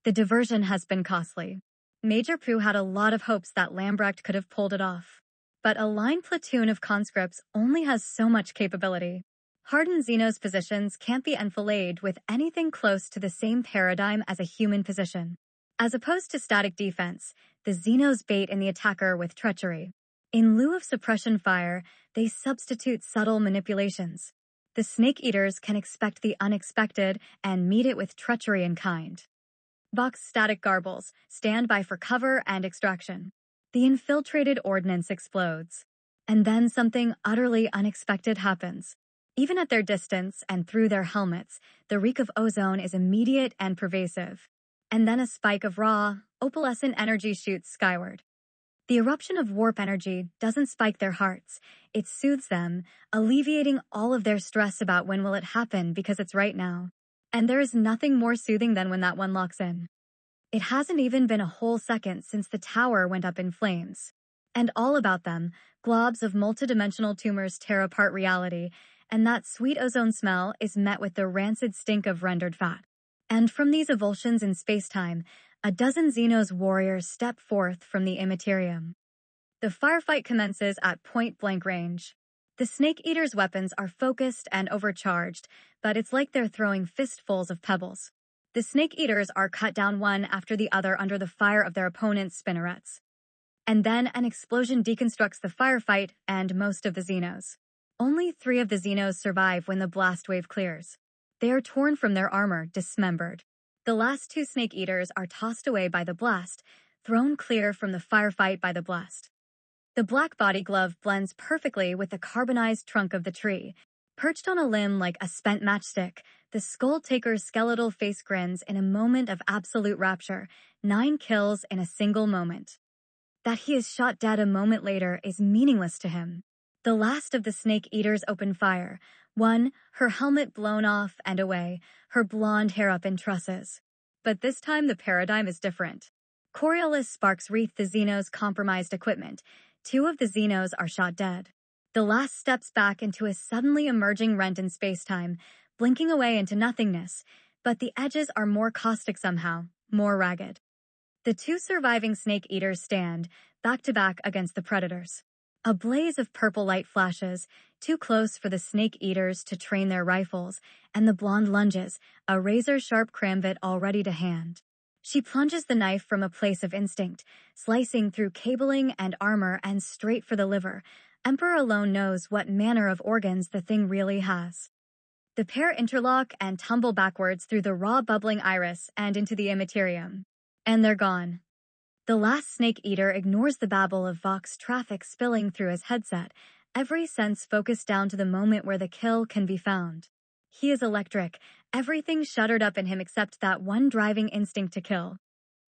The diversion has been costly. Major Pooh had a lot of hopes that Lambrecht could have pulled it off. But a line platoon of conscripts only has so much capability. Hardened Xenos positions can't be enfilade with anything close to the same paradigm as a human position. As opposed to static defense, the Xenos bait in the attacker with treachery. In lieu of suppression fire, they substitute subtle manipulations. The Snake Eaters can expect the unexpected and meet it with treachery in kind. Vox static garbles, stand by for cover and extraction. The infiltrated ordnance explodes. And then something utterly unexpected happens. Even at their distance and through their helmets, the reek of ozone is immediate and pervasive. And then a spike of raw, opalescent energy shoots skyward. The eruption of warp energy doesn't spike their hearts. It soothes them, alleviating all of their stress about when will it happen because it's right now. And there is nothing more soothing than when that one locks in. It hasn't even been a whole second since the tower went up in flames. And all about them, globs of multidimensional tumors tear apart reality, and that sweet ozone smell is met with the rancid stink of rendered fat. And from these evulsions in space-time, a dozen Xenos warriors step forth from the immaterium. The firefight commences at point-blank range. The The Snake Eater's weapons are focused and overcharged, but it's like they're throwing fistfuls of pebbles. The Snake Eaters are cut down one after the other under the fire of their opponent's spinnerets. And then an explosion deconstructs the firefight and most of the Xenos. Only 3 of the Xenos survive when the blast wave clears. They are torn from their armor, dismembered. The last 2 Snake Eaters are tossed away by the blast, thrown clear from the firefight by the blast. The black body glove blends perfectly with the carbonized trunk of the tree. Perched on a limb like a spent matchstick, the Skull Taker's skeletal face grins in a moment of absolute rapture, 9 kills in a single moment. That he is shot dead a moment later is meaningless to him. The last of the Snake Eaters open fire. One, her helmet blown off and away, her blonde hair up in trusses. But this time the paradigm is different. Coriolis sparks wreath the Xenos' compromised equipment. 2 of the Xenos are shot dead. The last steps back into a suddenly emerging rent in space-time, blinking away into nothingness, but the edges are more caustic somehow, more ragged. The 2 surviving Snake Eaters stand, back to back against the Predators. A blaze of purple light flashes, too close for the Snake Eaters to train their rifles, and the blonde lunges, a razor-sharp crambit all ready to hand. She plunges the knife from a place of instinct, slicing through cabling and armor and straight for the liver. Emperor alone knows what manner of organs the thing really has. The pair interlock and tumble backwards through the raw bubbling iris and into the immaterium. And they're gone. The last Snake Eater ignores the babble of Vox traffic spilling through his headset, every sense focused down to the moment where the kill can be found. He is electric, everything shuttered up in him except that one driving instinct to kill.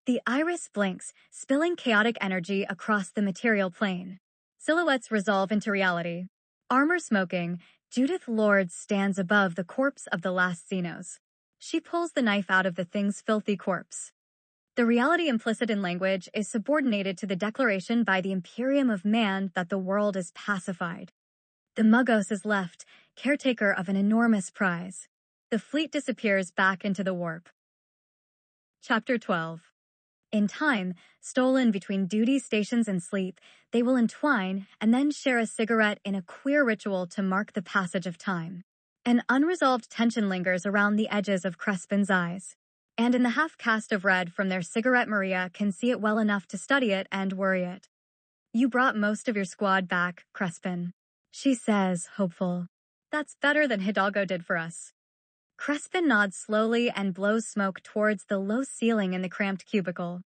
The iris blinks, spilling chaotic energy across the material plane. Silhouettes resolve into reality. Armor smoking, Judith Lord stands above the corpse of the last Xenos. She pulls the knife out of the thing's filthy corpse. The reality implicit in language is subordinated to the declaration by the Imperium of Man that the world is pacified. The Muggos is left, caretaker of an enormous prize. The fleet disappears back into the warp. Chapter 12. In time, stolen between duty stations and sleep, they will entwine and then share a cigarette in a queer ritual to mark the passage of time. An unresolved tension lingers around the edges of Crespin's eyes. And in the half-cast of red from their cigarette Maria can see it well enough to study it and worry it. You brought most of your squad back, Crespin. She says, hopeful. That's better than Hidalgo did for us. Crespin nods slowly and blows smoke towards the low ceiling in the cramped cubicle.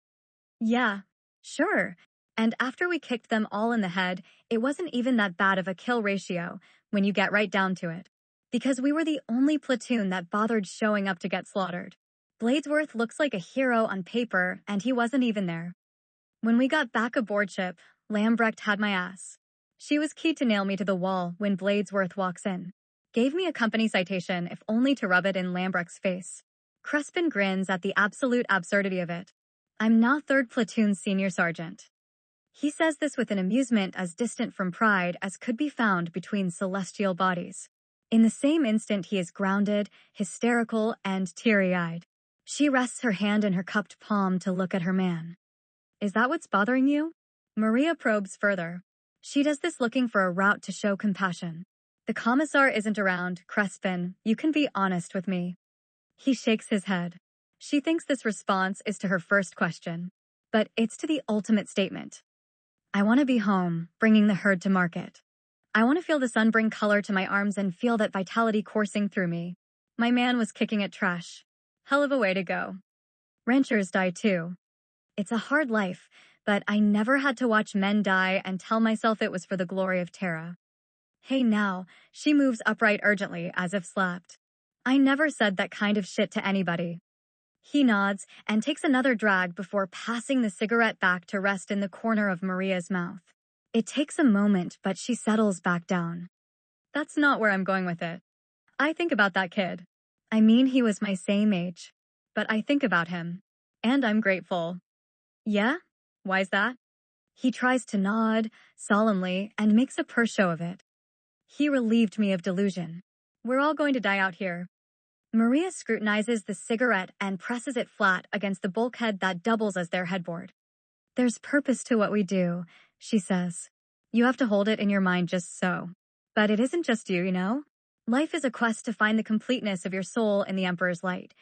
Yeah, sure. And after we kicked them all in the head, it wasn't even that bad of a kill ratio when you get right down to it. Because we were the only platoon that bothered showing up to get slaughtered. Bladesworth looks like a hero on paper, and he wasn't even there. When we got back aboard ship, Lambrecht had my ass. She was key to nail me to the wall when Bladesworth walks in. Gave me a company citation, if only to rub it in Lambrecht's face. Crespin grins at the absolute absurdity of it. I'm now 3rd Platoon Senior Sergeant. He says this with an amusement as distant from pride as could be found between celestial bodies. In the same instant he is grounded, hysterical, and teary-eyed. She rests her hand in her cupped palm to look at her man. Is that what's bothering you? Maria probes further. She does this looking for a route to show compassion. The commissar isn't around, Crespin. You can be honest with me. He shakes his head. She thinks this response is to her first question. But it's to the ultimate statement. I want to be home, bringing the herd to market. I want to feel the sun bring color to my arms and feel that vitality coursing through me. My man was kicking at trash. Hell of a way to go. Ranchers die too. It's a hard life, but I never had to watch men die and tell myself it was for the glory of Terra. Hey now, she moves upright urgently as if slapped. I never said that kind of shit to anybody. He nods and takes another drag before passing the cigarette back to rest in the corner of Maria's mouth. It takes a moment, but she settles back down. That's not where I'm going with it. I think about that kid. I mean, he was my same age. But I think about him. And I'm grateful. Yeah? Why's that? He tries to nod, solemnly, and makes a poor show of it. He relieved me of delusion. We're all going to die out here. Maria scrutinizes the cigarette and presses it flat against the bulkhead that doubles as their headboard. There's purpose to what we do, she says. You have to hold it in your mind just so. But it isn't just you, you know? Life is a quest to find the completeness of your soul in the Emperor's light.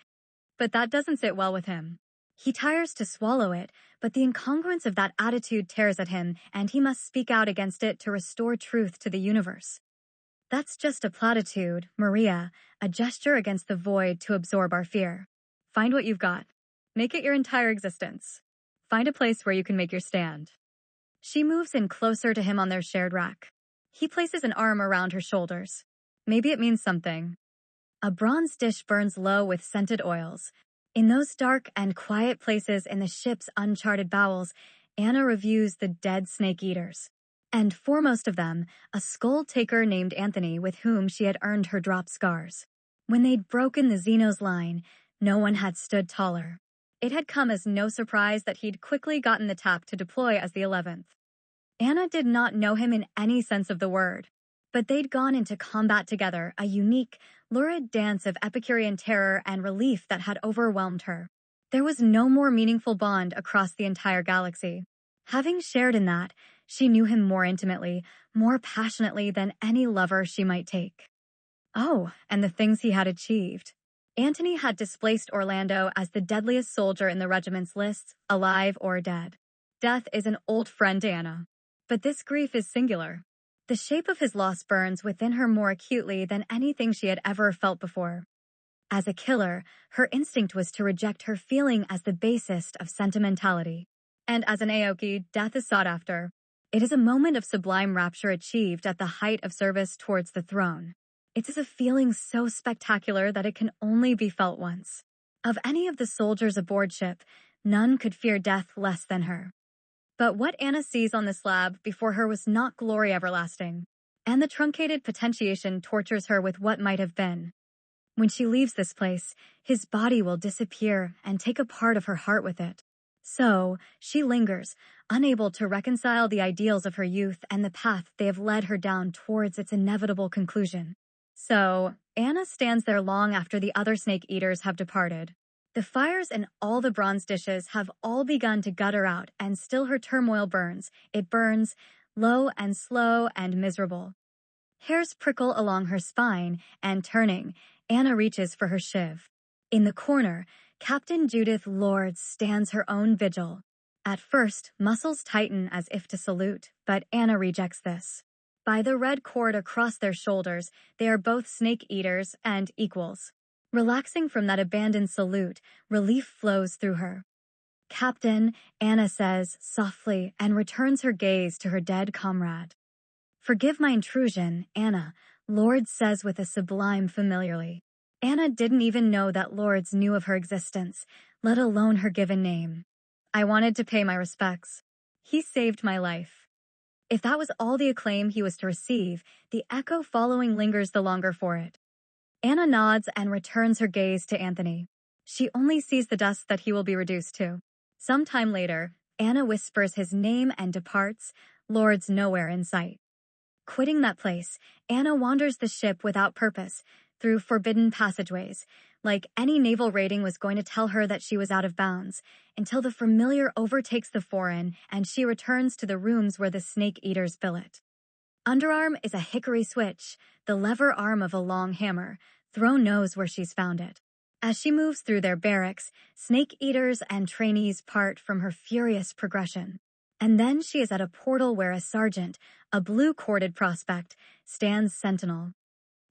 But that doesn't sit well with him. He tires to swallow it, but the incongruence of that attitude tears at him, and he must speak out against it to restore truth to the universe. That's just a platitude, Maria, a gesture against the void to absorb our fear. Find what you've got. Make it your entire existence. Find a place where you can make your stand. She moves in closer to him on their shared rack. He places an arm around her shoulders. Maybe it means something. A bronze dish burns low with scented oils. In those dark and quiet places in the ship's uncharted bowels, Anna reviews the dead snake eaters. And foremost of them, a skull taker named Anthony with whom she had earned her drop scars. When they'd broken the Xenos line, no one had stood taller. It had come as no surprise that he'd quickly gotten the tap to deploy as the 11th. Anna did not know him in any sense of the word, but they'd gone into combat together, a unique, lurid dance of Epicurean terror and relief that had overwhelmed her. There was no more meaningful bond across the entire galaxy. Having shared in that, she knew him more intimately, more passionately than any lover she might take. Oh, and the things he had achieved. Antony had displaced Orlando as the deadliest soldier in the regiment's lists, alive or dead. Death is an old friend to Anna. But this grief is singular. The shape of his loss burns within her more acutely than anything she had ever felt before. As a killer, her instinct was to reject her feeling as the basest of sentimentality. And as an Aoki, death is sought after. It is a moment of sublime rapture achieved at the height of service towards the throne. It is a feeling so spectacular that it can only be felt once. Of any of the soldiers aboard ship, none could fear death less than her. But what Anna sees on the slab before her was not glory everlasting, and the truncated potentiation tortures her with what might have been. When she leaves this place, his body will disappear and take a part of her heart with it. So, she lingers, unable to reconcile the ideals of her youth and the path they have led her down towards its inevitable conclusion. So, Anna stands there long after the other snake eaters have departed. The fires in all the bronze dishes have all begun to gutter out, and still her turmoil burns. It burns, low and slow and miserable. Hairs prickle along her spine, and turning, Anna reaches for her shiv. In the corner, Captain Judith Lord stands her own vigil. At first, muscles tighten as if to salute, but Anna rejects this. By the red cord across their shoulders, they are both snake eaters and equals. Relaxing from that abandoned salute, relief flows through her. Captain, Anna says softly and returns her gaze to her dead comrade. Forgive my intrusion, Anna, Lord says with a sublime familiarly. Anna didn't even know that Lords knew of her existence, let alone her given name. I wanted to pay my respects. He saved my life. If that was all the acclaim he was to receive, the echo following lingers the longer for it. Anna nods and returns her gaze to Anthony. She only sees the dust that he will be reduced to. Some time later, Anna whispers his name and departs, Lord's nowhere in sight. Quitting that place, Anna wanders the ship without purpose, through forbidden passageways, like any naval rating was going to tell her that she was out of bounds, until the familiar overtakes the foreign and she returns to the rooms where the snake eaters billet. Underarm is a hickory switch, the lever arm of a long hammer. Throne knows where she's found it. As she moves through their barracks, snake eaters and trainees part from her furious progression. And then she is at a portal where a sergeant, a blue-corded prospect, stands sentinel.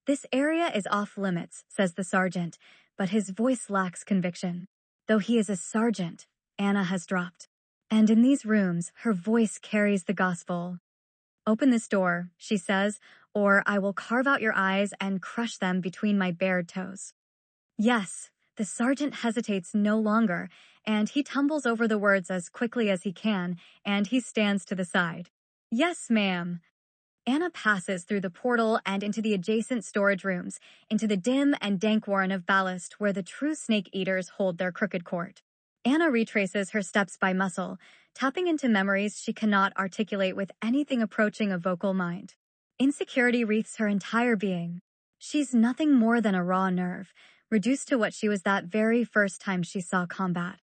This area is off limits, says the sergeant, but his voice lacks conviction. Though he is a sergeant, Anna has dropped. And in these rooms, her voice carries the gospel. Open this door, she says, or I will carve out your eyes and crush them between my bared toes. Yes, the sergeant hesitates no longer, and he tumbles over the words as quickly as he can, and he stands to the side. Yes, ma'am. Anna passes through the portal and into the adjacent storage rooms, into the dim and dank warren of ballast where the true snake eaters hold their crooked court. Anna retraces her steps by muscle, tapping into memories she cannot articulate with anything approaching a vocal mind. Insecurity wreaths her entire being. She's nothing more than a raw nerve, reduced to what she was that very first time she saw combat.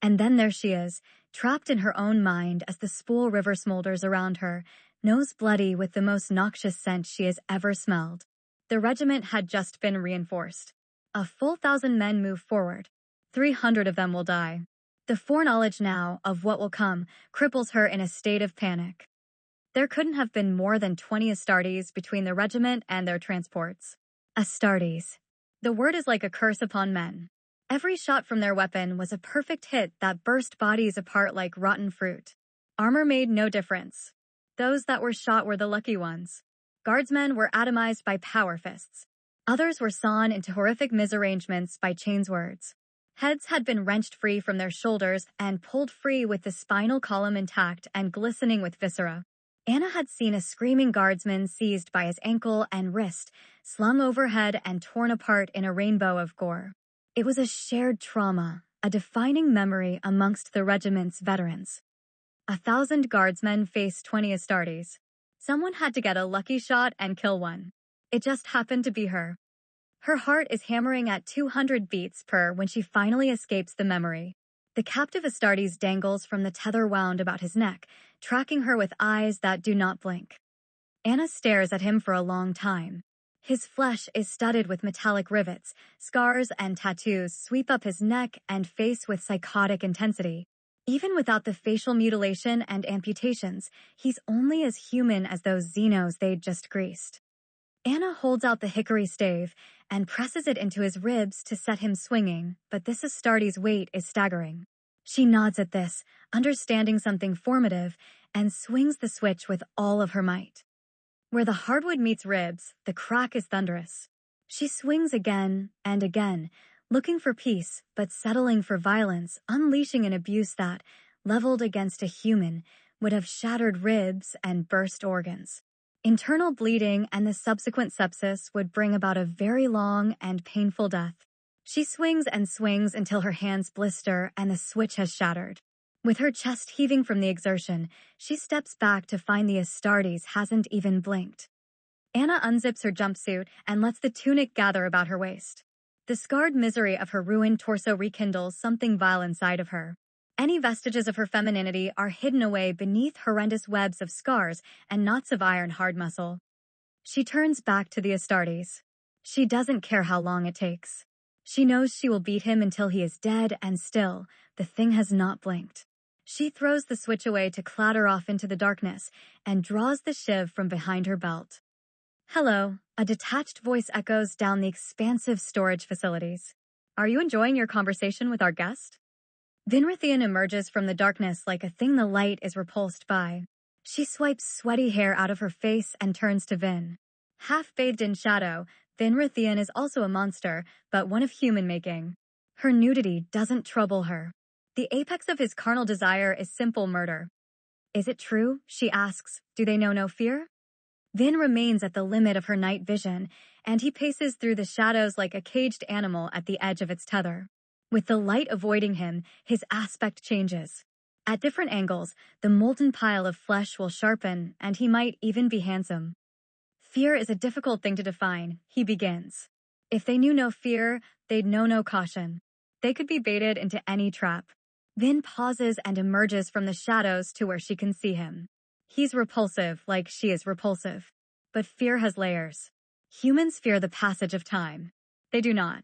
And then there she is, trapped in her own mind as the spool river smolders around her, nose bloody with the most noxious scent she has ever smelled. The regiment had just been reinforced. A full 1,000 men move forward. 300 of them will die. The foreknowledge now of what will come cripples her in a state of panic. There couldn't have been more than 20 Astartes between the regiment and their transports. Astartes. The word is like a curse upon men. Every shot from their weapon was a perfect hit that burst bodies apart like rotten fruit. Armor made no difference. Those that were shot were the lucky ones. Guardsmen were atomized by power fists. Others were sawn into horrific misarrangements by chains words. Heads had been wrenched free from their shoulders and pulled free with the spinal column intact and glistening with viscera. Anna had seen a screaming guardsman seized by his ankle and wrist, slung overhead and torn apart in a rainbow of gore. It was a shared trauma, a defining memory amongst the regiment's veterans. 1,000 guardsmen faced 20 Astartes. Someone had to get a lucky shot and kill one. It just happened to be her. Her heart is hammering at 200 beats per when she finally escapes the memory. The captive Astartes dangles from the tether wound about his neck, tracking her with eyes that do not blink. Anna stares at him for a long time. His flesh is studded with metallic rivets, scars and tattoos sweep up his neck and face with psychotic intensity. Even without the facial mutilation and amputations, he's only as human as those Xenos they'd just greased. Anna holds out the hickory stave and presses it into his ribs to set him swinging, but this Astartes' weight is staggering. She nods at this, understanding something formative, and swings the switch with all of her might. Where the hardwood meets ribs, the crack is thunderous. She swings again and again, looking for peace, but settling for violence, unleashing an abuse that, leveled against a human, would have shattered ribs and burst organs. Internal bleeding and the subsequent sepsis would bring about a very long and painful death. She swings and swings until her hands blister and the switch has shattered. With her chest heaving from the exertion, she steps back to find the Astartes hasn't even blinked. Anna unzips her jumpsuit and lets the tunic gather about her waist. The scarred misery of her ruined torso rekindles something vile inside of her. Any vestiges of her femininity are hidden away beneath horrendous webs of scars and knots of iron hard muscle. She turns back to the Astartes. She doesn't care how long it takes. She knows she will beat him until he is dead, and still, the thing has not blinked. She throws the switch away to clatter off into the darkness and draws the shiv from behind her belt. Hello, a detached voice echoes down the expansive storage facilities. Are you enjoying your conversation with our guest? Vinrithian emerges from the darkness like a thing the light is repulsed by. She swipes sweaty hair out of her face and turns to Vin. Half bathed in shadow, Vinrithian is also a monster, but one of human making. Her nudity doesn't trouble her. The apex of his carnal desire is simple murder. Is it true? She asks. Do they know no fear? Vin remains at the limit of her night vision, and he paces through the shadows like a caged animal at the edge of its tether. With the light avoiding him, his aspect changes. At different angles, the molten pile of flesh will sharpen, and he might even be handsome. Fear is a difficult thing to define, he begins. If they knew no fear, they'd know no caution. They could be baited into any trap. Vin pauses and emerges from the shadows to where she can see him. He's repulsive, like she is repulsive. But fear has layers. Humans fear the passage of time. They do not.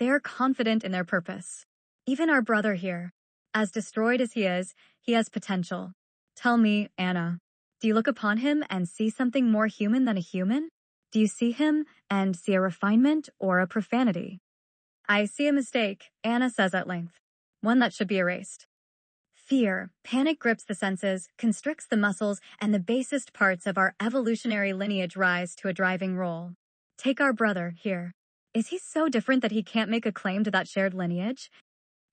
They are confident in their purpose. Even our brother here. As destroyed as he has potential. Tell me, Anna, do you look upon him and see something more human than a human? Do you see him and see a refinement or a profanity? I see a mistake, Anna says at length. One that should be erased. Fear, panic grips the senses, constricts the muscles, and the basest parts of our evolutionary lineage rise to a driving roll. Take our brother here. Is he so different that he can't make a claim to that shared lineage?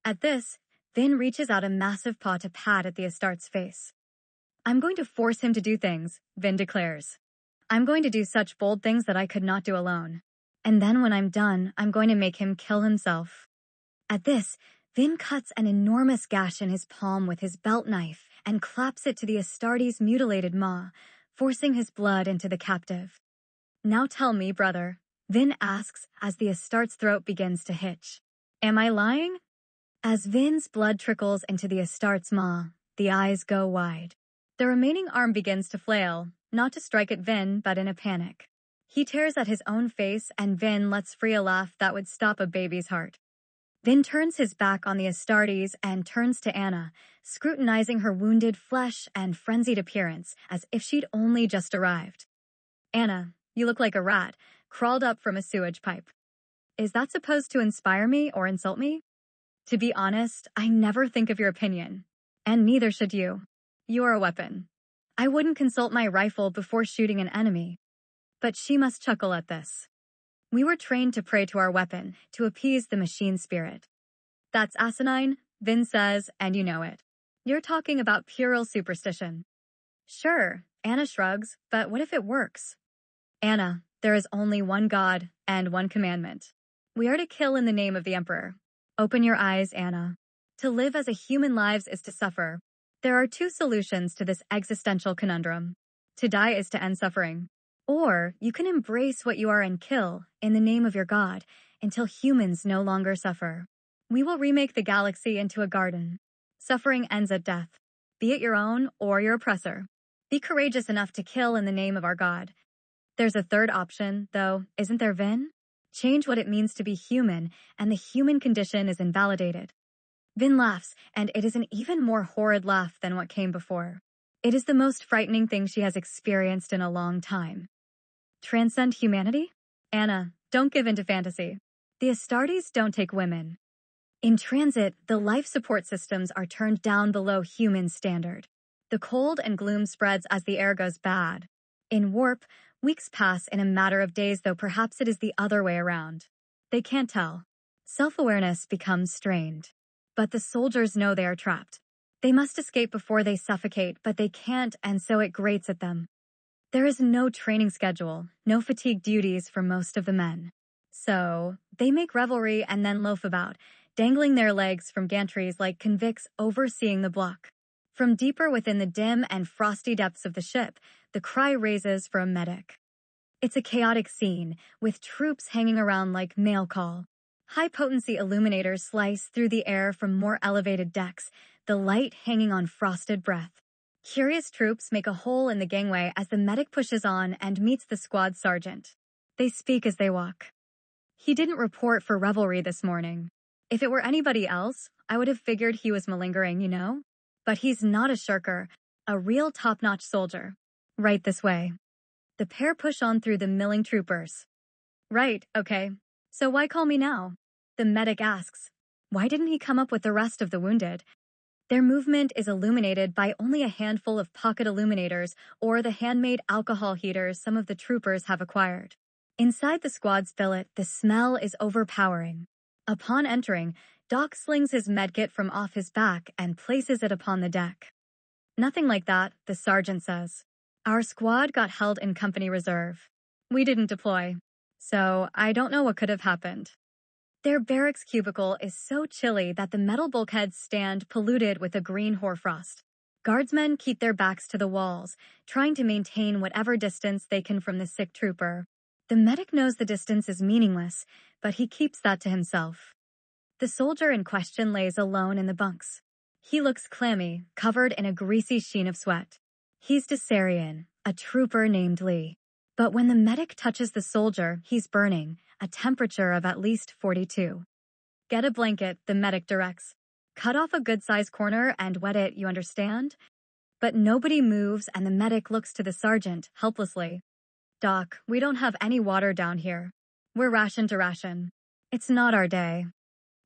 At this, Vin reaches out a massive paw to pat at the Astarte's face. I'm going to force him to do things, Vin declares. I'm going to do such bold things that I could not do alone. And then when I'm done, I'm going to make him kill himself. At this, Vin cuts an enormous gash in his palm with his belt knife and claps it to the Astarte's mutilated maw, forcing his blood into the captive. Now tell me, brother, Vin asks as the Astarte's throat begins to hitch. Am I lying? As Vin's blood trickles into the Astarte's maw, the eyes go wide. The remaining arm begins to flail, not to strike at Vin, but in a panic. He tears at his own face and Vin lets free a laugh that would stop a baby's heart. Vin turns his back on the Astartes and turns to Anna, scrutinizing her wounded flesh and frenzied appearance as if she'd only just arrived. Anna, you look like a rat, crawled up from a sewage pipe. Is that supposed to inspire me or insult me? To be honest, I never think of your opinion. And neither should you. You are a weapon. I wouldn't consult my rifle before shooting an enemy. But she must chuckle at this. We were trained to pray to our weapon, to appease the machine spirit. That's asinine, Vin says, and you know it. You're talking about puerile superstition. Sure, Anna shrugs, but what if it works? Anna, there is only one God and one commandment. We are to kill in the name of the Emperor. Open your eyes, Anna. To live as a human lives is to suffer. There are two solutions to this existential conundrum. To die is to end suffering. Or you can embrace what you are and kill in the name of your God until humans no longer suffer. We will remake the galaxy into a garden. Suffering ends at death. Be it your own or your oppressor. Be courageous enough to kill in the name of our God. There's a third option, though, isn't there, Vin? Change what it means to be human, and the human condition is invalidated. Vin laughs, and it is an even more horrid laugh than what came before. It is the most frightening thing she has experienced in a long time. Transcend humanity? Anna, don't give in to fantasy. The Astartes don't take women. In transit, the life support systems are turned down below human standard. The cold and gloom spreads as the air goes bad. In warp, weeks pass in a matter of days, though perhaps it is the other way around. They can't tell. Self-awareness becomes strained. But the soldiers know they are trapped. They must escape before they suffocate, but they can't, and so it grates at them. There is no training schedule, no fatigue duties for most of the men. So, they make revelry and then loaf about, dangling their legs from gantries like convicts overseeing the block. From deeper within the dim and frosty depths of the ship, the cry raises for a medic. It's a chaotic scene, with troops hanging around like mail call. High-potency illuminators slice through the air from more elevated decks, the light hanging on frosted breath. Curious troops make a hole in the gangway as the medic pushes on and meets the squad sergeant. They speak as they walk. He didn't report for revelry this morning. If it were anybody else, I would have figured he was malingering, you know? But he's not a shirker, a real top-notch soldier. Right this way. The pair push on through the milling troopers. Right, okay. So why call me now? The medic asks. Why didn't he come up with the rest of the wounded? Their movement is illuminated by only a handful of pocket illuminators or the handmade alcohol heaters some of the troopers have acquired. Inside the squad's billet, the smell is overpowering. Upon entering, Doc slings his medkit from off his back and places it upon the deck. Nothing like that, the sergeant says. Our squad got held in company reserve. We didn't deploy. So I don't know what could have happened. Their barracks cubicle is so chilly that the metal bulkheads stand polluted with a green hoarfrost. Guardsmen keep their backs to the walls, trying to maintain whatever distance they can from the sick trooper. The medic knows the distance is meaningless, but he keeps that to himself. The soldier in question lays alone in the bunks. He looks clammy, covered in a greasy sheen of sweat. He's Dessarian, a trooper named Lee. But when the medic touches the soldier, he's burning, a temperature of at least 42. Get a blanket, the medic directs. Cut off a good-sized corner and wet it, you understand? But nobody moves and the medic looks to the sergeant, helplessly. Doc, we don't have any water down here. We're ration to ration. It's not our day.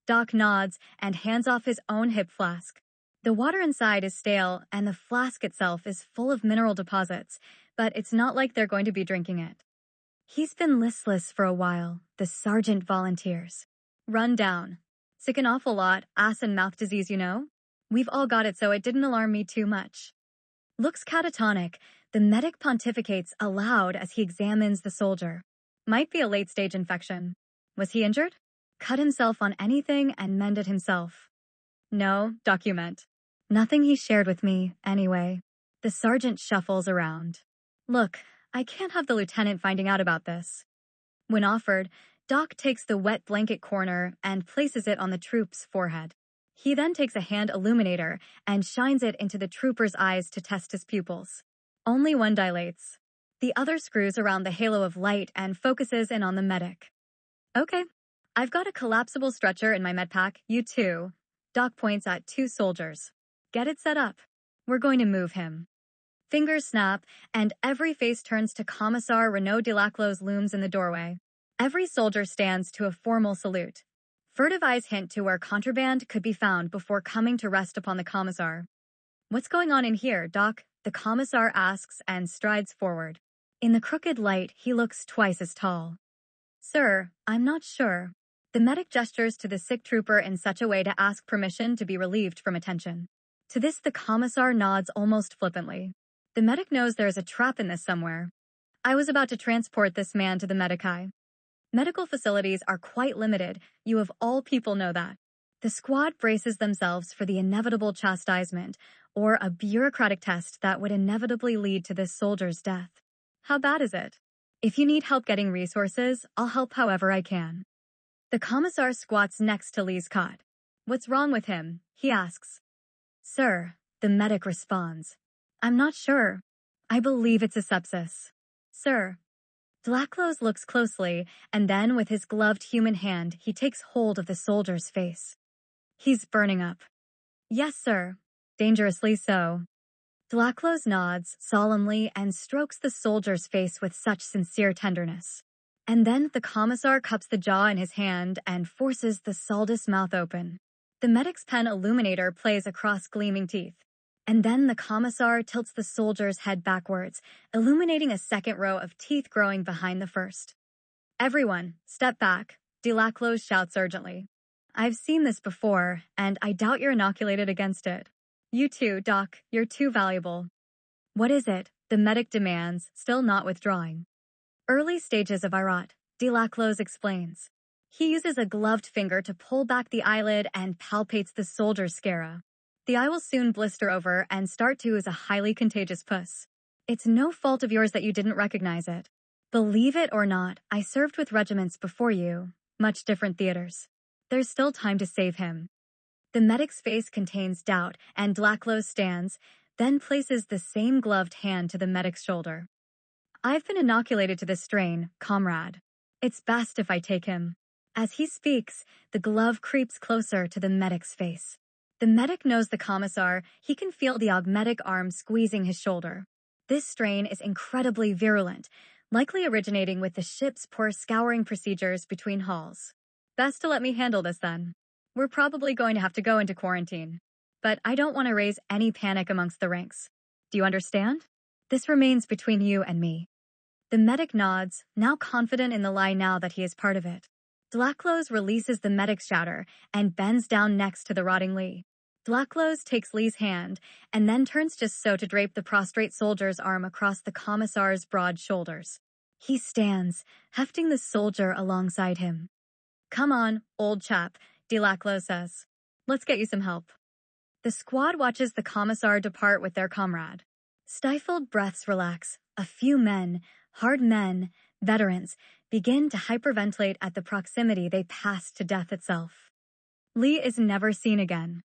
Doc nods and hands off his own hip flask. The water inside is stale and the flask itself is full of mineral deposits, but it's not like they're going to be drinking it. He's been listless for a while, the sergeant volunteers. Run down. Sick an awful lot, ass and mouth disease, you know? We've all got it, so it didn't alarm me too much. Looks catatonic, the medic pontificates aloud as he examines the soldier. Might be a late-stage infection. Was he injured? Cut himself on anything and mended himself. No, document. Nothing he shared with me, anyway. The sergeant shuffles around. Look, I can't have the lieutenant finding out about this. When offered, Doc takes the wet blanket corner and places it on the troop's forehead. He then takes a hand illuminator and shines it into the trooper's eyes to test his pupils. Only one dilates. The other screws around the halo of light and focuses in on the medic. Okay, I've got a collapsible stretcher in my med pack, you too. Doc points at two soldiers. Get it set up. We're going to move him. Fingers snap, and every face turns to Commissar Renaud Delaclos looms in the doorway. Every soldier stands to a formal salute. Furtive eyes hint to where contraband could be found before coming to rest upon the Commissar. What's going on in here, Doc? The Commissar asks and strides forward. In the crooked light, he looks twice as tall. Sir, I'm not sure. The medic gestures to the sick trooper in such a way to ask permission to be relieved from attention. To this, the Commissar nods almost flippantly. The medic knows there is a trap in this somewhere. I was about to transport this man to the Medici. Medical facilities are quite limited. You of all people know that. The squad braces themselves for the inevitable chastisement, or a bureaucratic test that would inevitably lead to this soldier's death. How bad is it? If you need help getting resources, I'll help however I can. The Commissar squats next to Lee's cot. What's wrong with him? He asks. Sir, the medic responds. I'm not sure. I believe it's a sepsis. Sir. Delaclos looks closely, and then with his gloved human hand, he takes hold of the soldier's face. He's burning up. Yes, sir. Dangerously so. Delaclos nods solemnly and strokes the soldier's face with such sincere tenderness. And then the Commissar cups the jaw in his hand and forces the Saldus mouth open. The medic's pen illuminator plays across gleaming teeth. And then the Commissar tilts the soldier's head backwards, illuminating a second row of teeth growing behind the first. Everyone, step back, Delaclos shouts urgently. I've seen this before, and I doubt you're inoculated against it. You too, Doc, you're too valuable. What is it? The medic demands, still not withdrawing. Early stages of Irot, Delaclos explains. He uses a gloved finger to pull back the eyelid and palpates the soldier's sclera. The eye will soon blister over and start to as a highly contagious puss. It's no fault of yours that you didn't recognize it. Believe it or not, I served with regiments before you, much different theaters. There's still time to save him. The medic's face contains doubt, and Delaclos stands, then places the same gloved hand to the medic's shoulder. I've been inoculated to this strain, comrade. It's best if I take him. As he speaks, the glove creeps closer to the medic's face. The medic knows the Commissar. He can feel the augmetic arm squeezing his shoulder. This strain is incredibly virulent, likely originating with the ship's poor scouring procedures between halls. Best to let me handle this then. We're probably going to have to go into quarantine. But I don't want to raise any panic amongst the ranks. Do you understand? This remains between you and me. The medic nods, now confident in the lie now that he is part of it. Delaclos releases the medic's shatter and bends down next to the rotting Lee. Delaclos takes Lee's hand and then turns just so to drape the prostrate soldier's arm across the Commissar's broad shoulders. He stands, hefting the soldier alongside him. Come on, old chap, Delaclos says. Let's get you some help. The squad watches the Commissar depart with their comrade. Stifled breaths relax. A few men, hard men, veterans, begin to hyperventilate at the proximity they pass to death itself. Lee is never seen again.